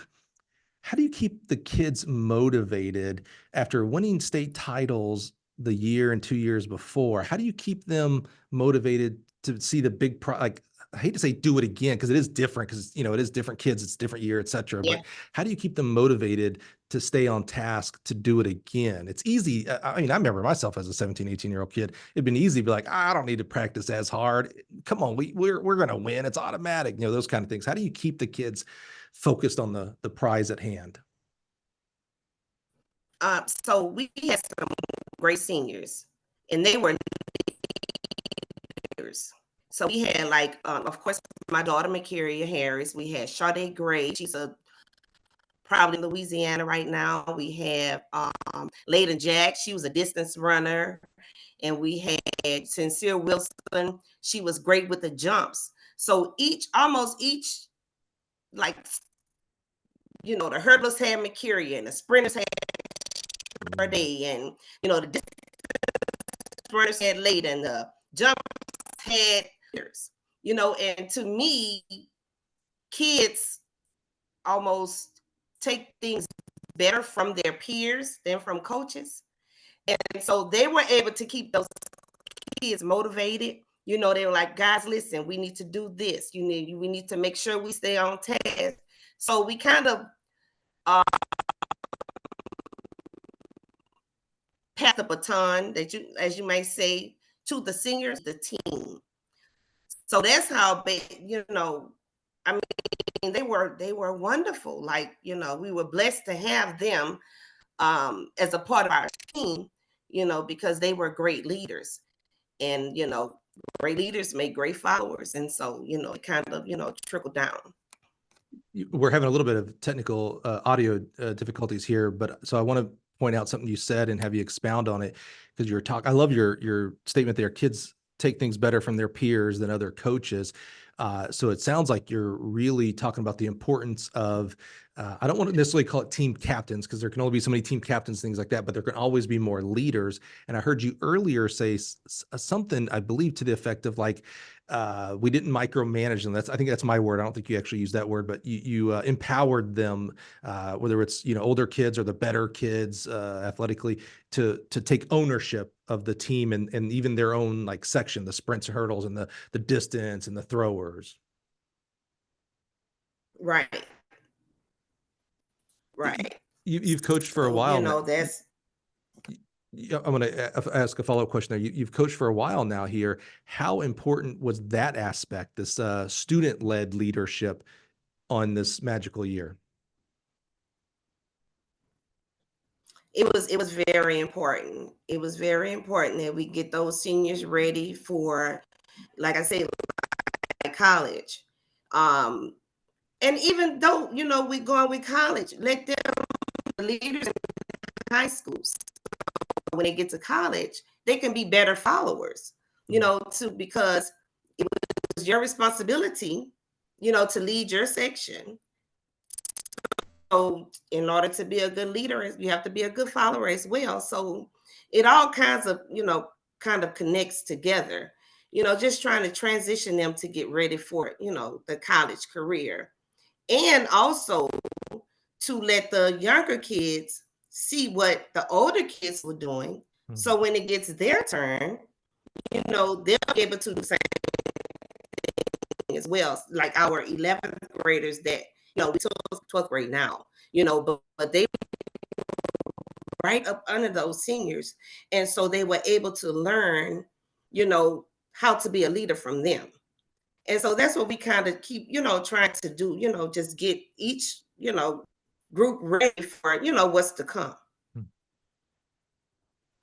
A: the kids motivated after winning state titles the year and 2 years before, how do you keep them motivated to see the big like, I hate to say do it again because it is different because, it is different kids, it's different year, et cetera.
B: Yeah.
A: But how do you keep them motivated to stay on task to do it again? It's easy. I mean, I remember myself as a 17, 18-year-old kid. It'd been easy to be like, I don't need to practice as hard. Come on, we're going to win. It's automatic, those kind of things. How do you keep the kids focused on the prize at hand?
B: So we had some great seniors, and they were leaders. So we had of course, my daughter Mercuria Harris. We had Sade Gray. She's probably in Louisiana right now. We have Layden Jack. She was a distance runner, and we had Sincere Wilson. She was great with the jumps. So almost each, the hurdlers had Mercuria, and the sprinters had Sade, and the distance runners had Layden, the jump had years, and to me, kids almost take things better from their peers than from coaches. And so they were able to keep those kids motivated. They were like, guys, listen, we need to do this. We need to make sure we stay on task. So we kind of pass the baton, as you may say, to the seniors, the team. So that's how I mean, they were wonderful. We were blessed to have them as a part of our team, because they were great leaders, and great leaders make great followers, and so it kind of trickled down.
A: We're having a little bit of technical audio difficulties here, but so I want to point out something you said and have you expound on it, because you're talking. I love your statement there. Kids take things better from their peers than other coaches. So it sounds like you're really talking about the importance of, I don't want to necessarily call it team captains, because there can only be so many team captains, things like that, but there can always be more leaders. And I heard you earlier say something, I believe, to the effect of we didn't micromanage them. I think that's my word. I don't think you actually used that word, but you empowered them, whether it's, older kids or the better kids athletically, to take ownership of the team and even their own section, the sprints and hurdles and the distance and the throwers.
B: Right.
A: You've coached for a while now.
B: That's.
A: I'm going to ask a follow-up question there. You've coached for a while now here. How important was that aspect, this student-led leadership on this magical year?
B: It was very important. It was very important that we get those seniors ready for, like I said, college. And even though, we're going with college, let them, the leaders in high schools, when they get to college, they can be better followers, because it was your responsibility, to lead your section. So in order to be a good leader, you have to be a good follower as well. So it all kinds of, kind of connects together, just trying to transition them to get ready for, the college career. And also to let the younger kids see what the older kids were doing. Mm-hmm. So when it gets their turn, they'll be able to do the same thing as well. Like our 11th graders that, we took 12th grade now, but they were right up under those seniors. And so they were able to learn, how to be a leader from them. And so that's what we kind of keep, trying to do, just get each, group ready for, what's to come.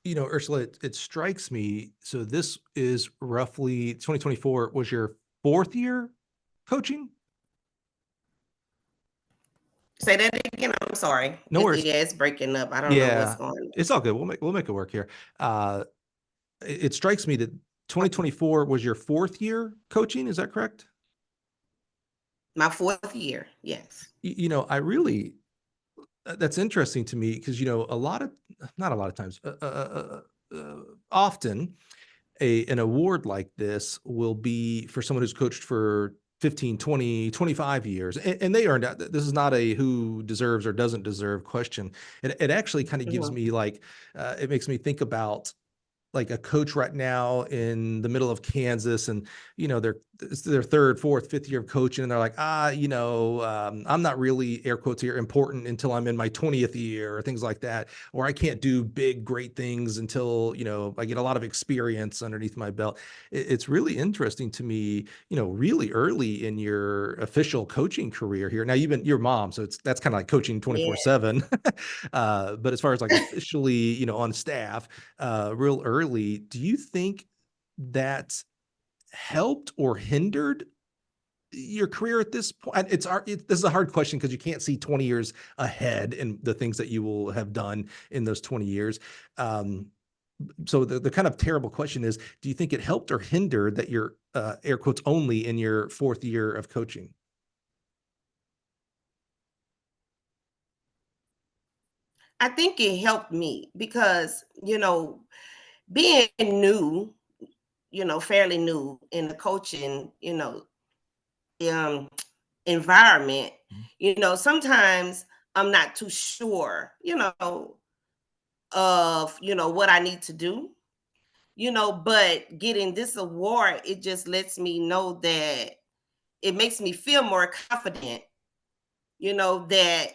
A: Ursula, it strikes me. So this is roughly 2024 was your 4th year coaching?
B: Say that again. I'm sorry.
A: No worries.
B: Yeah, it's breaking up. I don't know what's going on.
A: It's all good. We'll make it work here. It strikes me that 2024 was your 4th year coaching. Is that correct?
B: My 4th year. Yes.
A: I really, that's interesting to me because, not a lot of times, often an award like this will be for someone who's coached for 15, 20, 25 years, and they earned out. This is not a who deserves or doesn't deserve question. It actually kind of gives me it makes me think about like a coach right now in the middle of Kansas, and it's their third, fourth, fifth year of coaching, and they're like, I'm not really, air quotes here, important until I'm in my 20th year, or things like that, or I can't do big, great things until I get a lot of experience underneath my belt. It's really interesting to me, really early in your official coaching career here. Now, you're mom, so that's kind of like coaching
B: Yeah.
A: 24/7. But as far as like officially, on staff, real early, do you think that helped or hindered your career at this point? This is a hard question because you can't see 20 years ahead and the things that you will have done in those 20 years. So the kind of terrible question is, do you think it helped or hindered that you're air quotes only in your fourth year of coaching?
B: I think it helped me because, being new, fairly new in the coaching, um, environment, sometimes I'm not too sure, of, what I need to do, but getting this award, it just lets me know that it makes me feel more confident, that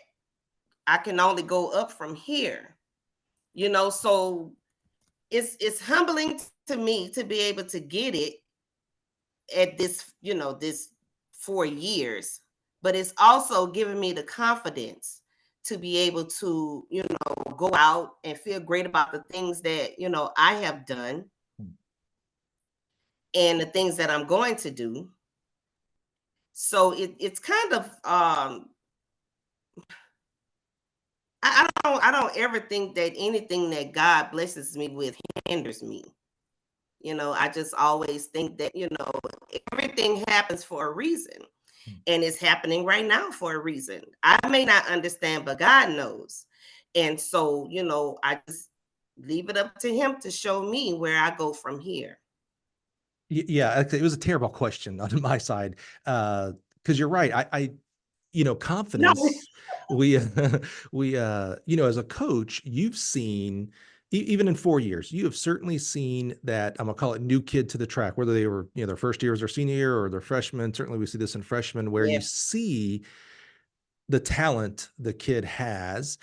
B: I can only go up from here, so it's humbling to me to be able to get it at this 4 years, but it's also giving me the confidence to be able to, go out and feel great about the things that, I have done and the things that I'm going to do. So it's kind of I don't ever think that anything that God blesses me with hinders me. I just always think that, everything happens for a reason. And it's happening right now for a reason. I may not understand, but God knows. And so, I just leave it up to him to show me where I go from here.
A: Yeah, it was a terrible question on my side. Because you're right.
B: No.
A: Confidence, we, as a coach, you've seen, even in 4 years, you have certainly seen that, I'm gonna call it new kid to the track, whether they were, their first year as their senior year or their freshman. Certainly we see this in freshmen, where
B: Yeah.
A: you see the talent the kid has.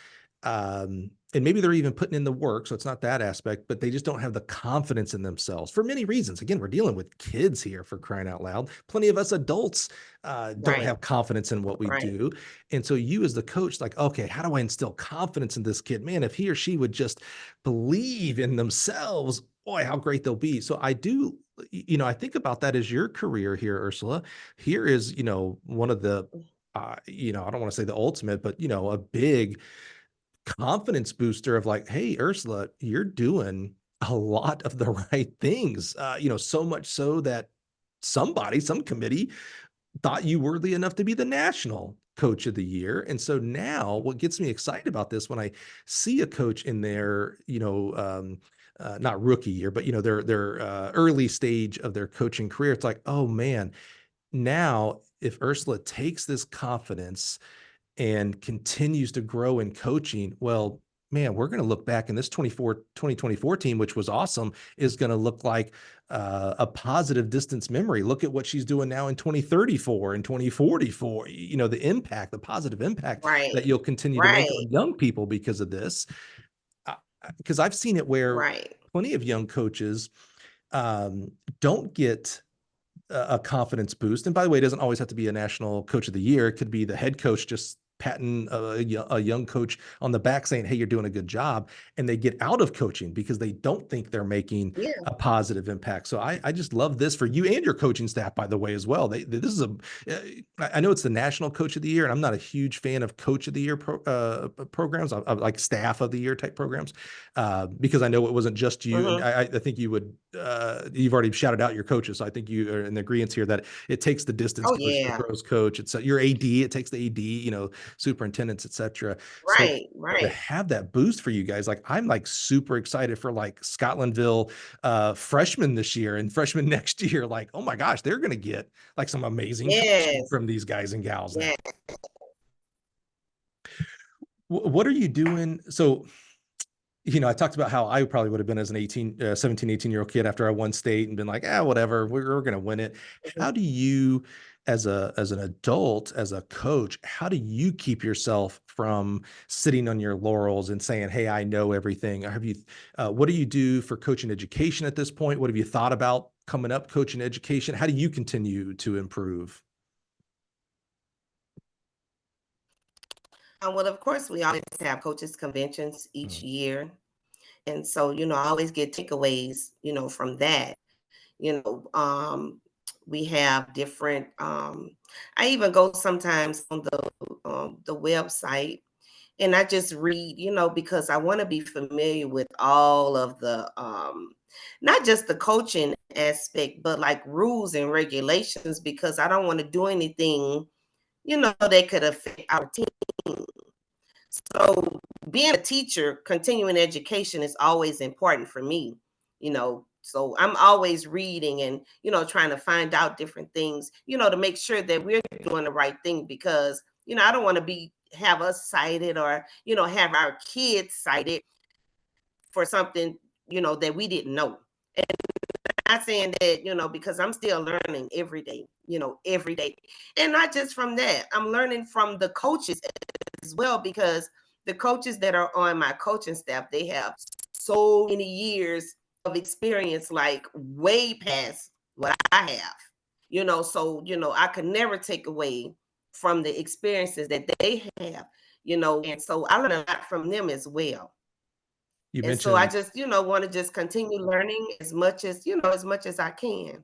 A: And maybe they're even putting in the work, so it's not that aspect, but they just don't have the confidence in themselves for many reasons. Again, we're dealing with kids here, for crying out loud. Plenty of us adults don't
B: Right.
A: have confidence in what we
B: Right.
A: do. And so you as the coach, like, okay, how do I instill confidence in this kid? Man, if he or she would just believe in themselves, boy, how great they'll be. So I do, I think about that as your career here, Ursula. Here is, one of the I don't want to say the ultimate, but a big confidence booster of like, hey, Ursula, you're doing a lot of the right things. So much so that some committee thought you worthy enough to be the national coach of the year. And so now what gets me excited about this, when I see a coach in their, not rookie year, but their early stage of their coaching career, it's like, oh man, now if Ursula takes this confidence and continues to grow in coaching, well, man, we're going to look back, in this 2024 team, which was awesome, is going to look like a positive distance memory. Look at what she's doing now in 2034 and 2044. The impact, the positive impact
B: Right.
A: that you'll continue to make
B: Right.
A: on young people because of this. Because I've seen it where
B: Right.
A: plenty of young coaches don't get a confidence boost. And by the way, it doesn't always have to be a national coach of the year. It could be the head coach just patting a young coach on the back saying, hey, you're doing a good job. And they get out of coaching because they don't think they're making
B: Yeah.
A: a positive impact. So I just love this for you and your coaching staff, by the way, as well. This is I know it's the national coach of the year, and I'm not a huge fan of coach of the year programs. I like staff of the year type programs, because I know it wasn't just you. And
B: Hmm.
A: I think you've already shouted out your coaches. So I think you are in agreement here that it takes the distance
B: Oh
A: coach, the
B: yeah.
A: pros coach. It's your AD. It takes the AD, superintendents, etc. So
B: Right.
A: to
B: Right.
A: have that boost for you guys, like, I'm like super excited for like Scotlandville freshmen this year and freshmen next year. Like, oh my gosh, they're going to get like some amazing coaching
B: Yes.
A: from these guys and gals now.
B: Yeah.
A: What are you doing? So I talked about how I probably would have been as an 17, 18-year-old kid after I won state and been like, whatever, we're going to win it. How do you, as an adult, as a coach, how do you keep yourself from sitting on your laurels and saying, hey, I know everything? What do you do for coaching education at this point? What have you thought about coming up coaching education? How do you continue to improve?
B: Well, of course, we always have coaches conventions each
A: Mm.
B: year. And so, I always get takeaways, from that. You know, we have different, I even go sometimes on the website and I just read, because I want to be familiar with all of the, not just the coaching aspect, but like rules and regulations, because I don't want to do anything, that could affect our team. So being a teacher, continuing education is always important for me, So I'm always reading and, trying to find out different things, to make sure that we're doing the right thing because, I don't want to have us cited or, have our kids cited for something, that we didn't know. And I'm not saying that, because I'm still learning every day, every day. And not just from that, I'm learning from the coaches as well, because the coaches that are on my coaching staff, they have so many years of experience, like way past what I have, so, I could never take away from the experiences that they have, and so I learn a lot from them as well.
A: You
B: And so I
A: mentioned
B: just, want to just continue learning as much as I can.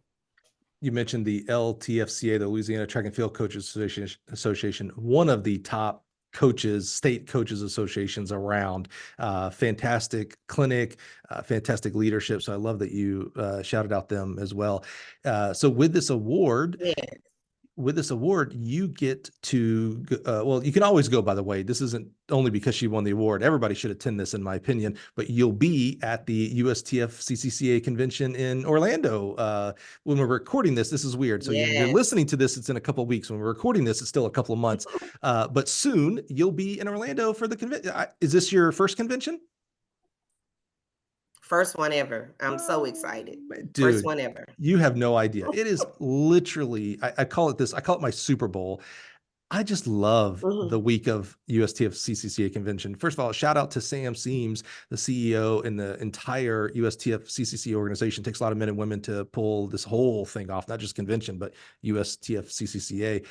A: you mentioned the LTFCA, the Louisiana Track and Field Coaches Association, one of the top state coaches associations around. Fantastic clinic, fantastic leadership. So I love that you shouted out them as well. So
B: Yeah.
A: with this award, you get to, well, you can always go, by the way, this isn't only because she won the award. Everybody should attend this, in my opinion, but you'll be at the USTFCCCA convention in Orlando. When we're recording this is weird. So you're
B: Yes.
A: listening to this, it's in a couple of weeks. When we're recording this, it's still a couple of months. But soon you'll be in Orlando for the convention. Is this your first convention?
B: First one ever. I'm so
A: Oh,
B: excited. First
A: dude,
B: one ever.
A: you have no idea. It is literally, I call it my Super Bowl. I just love
B: Mhm.
A: the week of USTFCCCA convention. First of all, shout out to Sam Seams, the CEO, and the entire USTFCCCA organization. It takes a lot of men and women to pull this whole thing off, not just convention, but USTFCCCA.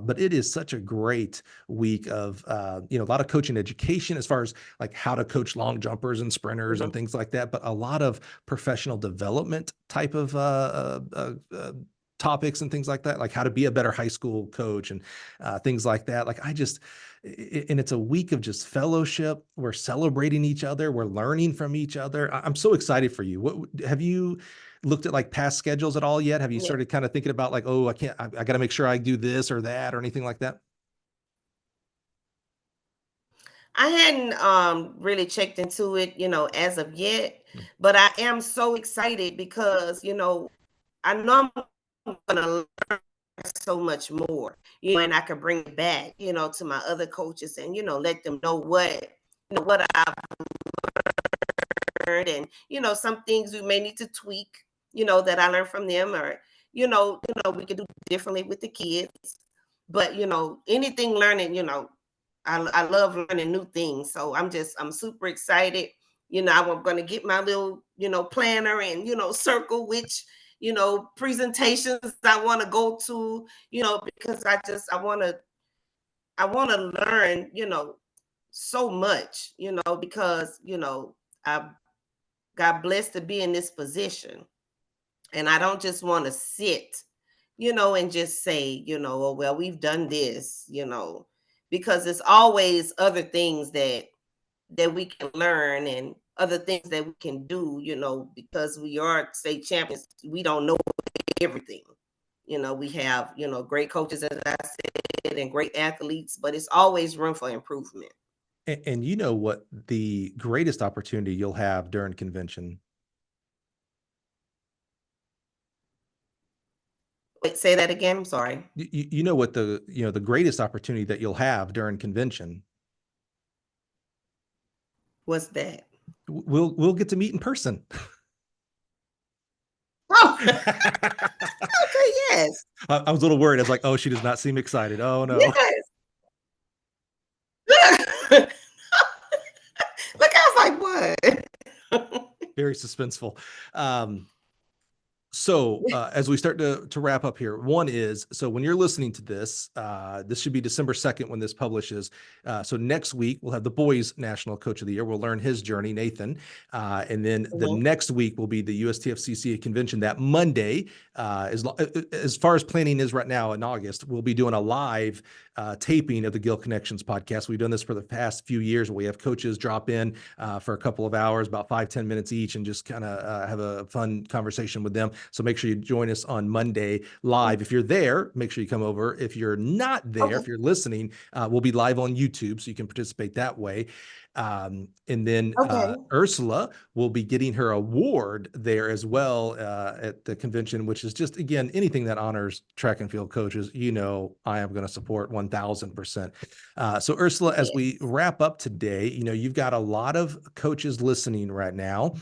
A: But it is such a great week of, a lot of coaching education as far as like how to coach long jumpers and sprinters and
B: Mhm.
A: things like that, but a lot of professional development type of topics and things like that, like how to be a better high school coach and things like that. And it's a week of just fellowship. We're celebrating each other. We're learning from each other. I'm so excited for you. Have you looked at like past schedules at all yet? Have you
B: Yeah.
A: started kind of thinking about like, oh, I got to make sure I do this or that or anything like that?
B: I hadn't really checked into it, as of yet,
A: Mm.
B: but I am so excited because, I know I'm gonna learn so much more, and I can bring it back, to my other coaches and, let them know what I've learned and, some things we may need to tweak, that I learned from them or, we could do differently with the kids. But, anything learning, I love learning new things. So I'm super excited. I'm going to get my little, planner and, circle which, presentations I want to go to, because I want to learn, so much, because, I've got blessed to be in this position. And I don't just want to sit, and just say, oh, well, we've done this, because it's always other things that we can learn and other things that we can do, because we are state champions. We don't know everything. We have, great coaches, as I said, and great athletes, but it's always room for improvement.
A: And you know what the greatest opportunity you'll have during convention?
B: Wait, say that again. I'm sorry.
A: You know what the greatest opportunity that you'll have during convention?
B: What's that?
A: We'll get to meet in person.
B: Oh, okay, yes.
A: I was a little worried. I was like, oh, she does not seem excited. Oh no.
B: Yes. Look, I was like, what?
A: Very suspenseful. So as we start to wrap up here, one is, so when you're listening to this, this should be December 2nd when this publishes. So next week, we'll have the boys National Coach of the Year. We'll learn his journey, Nathan. And then the
B: Mhm.
A: next week will be the USTFCCA convention that Monday. As far as planning is right now in August, we'll be doing a live taping of the Gill Connections podcast. We've done this for the past few years where we have coaches drop in for a couple of hours, about 5-10 minutes each, and just kind of have a fun conversation with them. So make sure you join us on Monday live. If you're there, make sure you come over. If you're not there,
B: Okay.
A: if you're listening, we'll be live on YouTube, so you can participate that way. And then
B: Okay.
A: Ursula will be getting her award there as well at the convention, which is just, again, anything that honors track and field coaches, I am going to support 1000%. So Ursula, as we
B: Yes.
A: wrap up today, you've got a lot of coaches listening right now.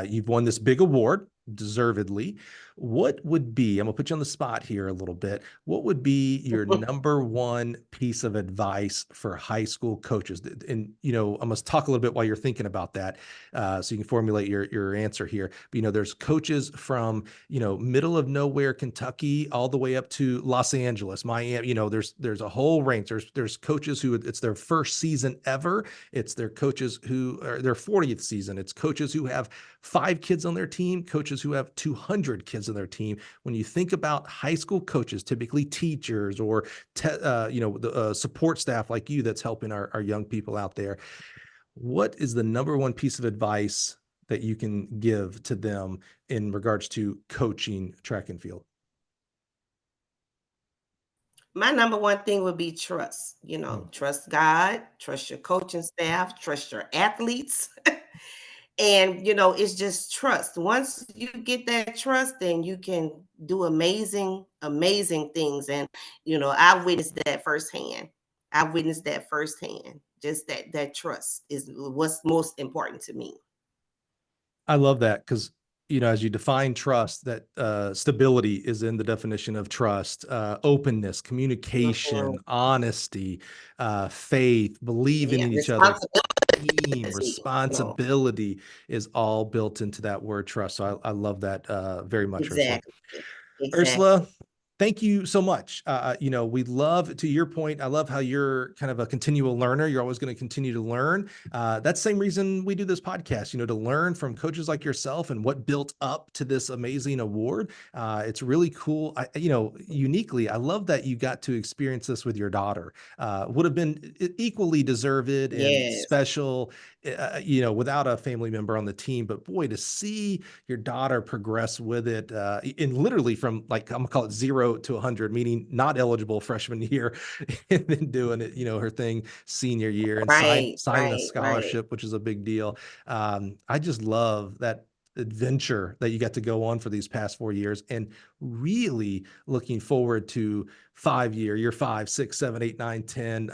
A: You've won this big award, deservedly. What would be, I'm gonna put you on the spot here a little bit, what would be your number one piece of advice for high school coaches? And I must talk a little bit while you're thinking about that, so you can formulate your answer here. But there's coaches from middle of nowhere Kentucky all the way up to Los Angeles, Miami. There's a whole range. There's coaches who it's their first season ever. It's their coaches who are their 40th season. It's coaches who have 5 kids on their team, coaches who have 200 kids on their team. When you think about high school coaches, typically teachers or the support staff like you that's helping our young people out there, what is the number one piece of advice that you can give to them in regards to coaching track and field?
B: My number one thing would be trust.
A: Mm.
B: Trust God, trust your coaching staff, trust your athletes. And it's just trust. Once you get that trust, then you can do amazing, amazing things. And I witnessed that firsthand. I witnessed that firsthand. Just that trust is what's most important to me.
A: I love that because, as you define trust, that stability is in the definition of trust, openness,
B: Mhm.
A: communication, honesty, faith, believing
B: Yeah,
A: in each other, team,
B: responsibility.
A: responsibility is all built into that word trust. So I love that very much, Ursula.
B: Exactly. Exactly.
A: Ursula, thank you so much. We love, to your point, I love how you're kind of a continual learner. You're always going to continue to learn. That's the same reason we do this podcast, to learn from coaches like yourself and what built up to this amazing award. It's really cool. Uniquely, I love that you got to experience this with your daughter. Would have been equally deserved and
B: Yes.
A: special, without a family member on the team. But boy, to see your daughter progress with it, in literally from, like, I'm gonna call it 0 to 100, meaning not eligible freshman year, and then doing it, her thing senior year and
B: Right,
A: signing a
B: right, right.
A: scholarship, which is a big deal. I just love that adventure that you got to go on for these past 4 years, and really looking forward to 5 year, year 5, 6, 7, 8, 9, 10.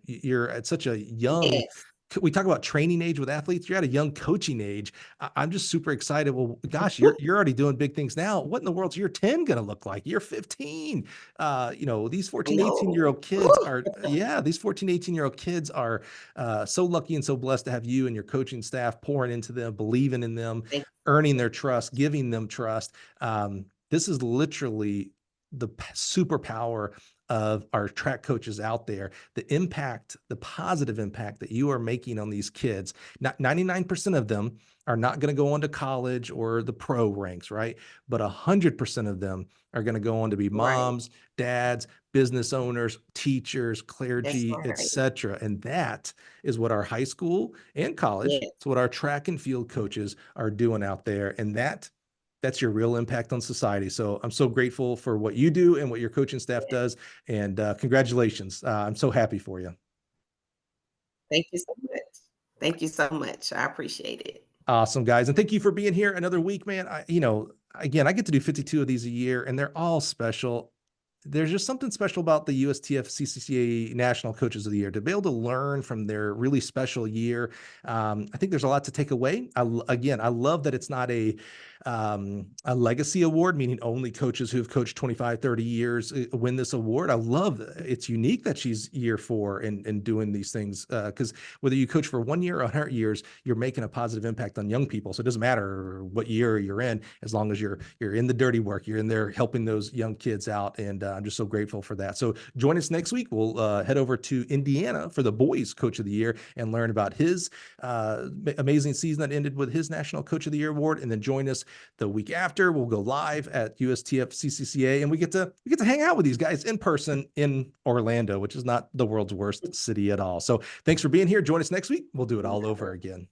A: You're at such a young,
B: Yes.
A: we talk about training age with athletes. You're at a young coaching age. I'm just super excited. Well, gosh, you're already doing big things now. What in the world's year 10 going to look like? Year 15. These
B: I
A: 14, 18-year-old
B: know.
A: kids are, yeah, these 14, 18-year-old kids are so lucky and so blessed to have you and your coaching staff pouring into them, believing in them,
B: Thank
A: earning their trust, giving them trust. This is literally the superpower of our track coaches out there, the impact, the positive impact that you are making on these kids. Not 99% of them are not going to go on to college or the pro ranks, right? But 100% of them are going to go on to be
B: right.
A: moms, dads, business owners, teachers,
B: That's
A: clergy,
B: right.
A: etc. And that is what our high school and college,
B: Yes.
A: it's what our track and field coaches are doing out there. And that's your real impact on society. So I'm so grateful for what you do and what your coaching staff
B: Yes.
A: does. And congratulations. I'm so happy for you.
B: Thank you so much. Thank you so much. I appreciate it.
A: Awesome, guys. And thank you for being here another week, man. Again, I get to do 52 of these a year, and they're all special. there's just something special about the USTFCCCA National Coaches of the Year to be able to learn from their really special year. I think there's a lot to take away. Again, I love that it's not a legacy award, meaning only coaches who have coached 25, 30 years win this award. I love that it's unique that she's year 4 and doing these things, because whether you coach for 1 year or 100 years, you're making a positive impact on young people. So it doesn't matter what year you're in, as long as you're in the dirty work, you're in there helping those young kids out. And I'm just so grateful for that. So join us next week. We'll head over to Indiana for the boys coach of the year and learn about his amazing season that ended with his National Coach of the Year award. And then join us the week after. We'll go live at USTFCCCA, and we get to hang out with these guys in person in Orlando, which is not the world's worst city at all. So thanks for being here. Join us next week. We'll do it all over again.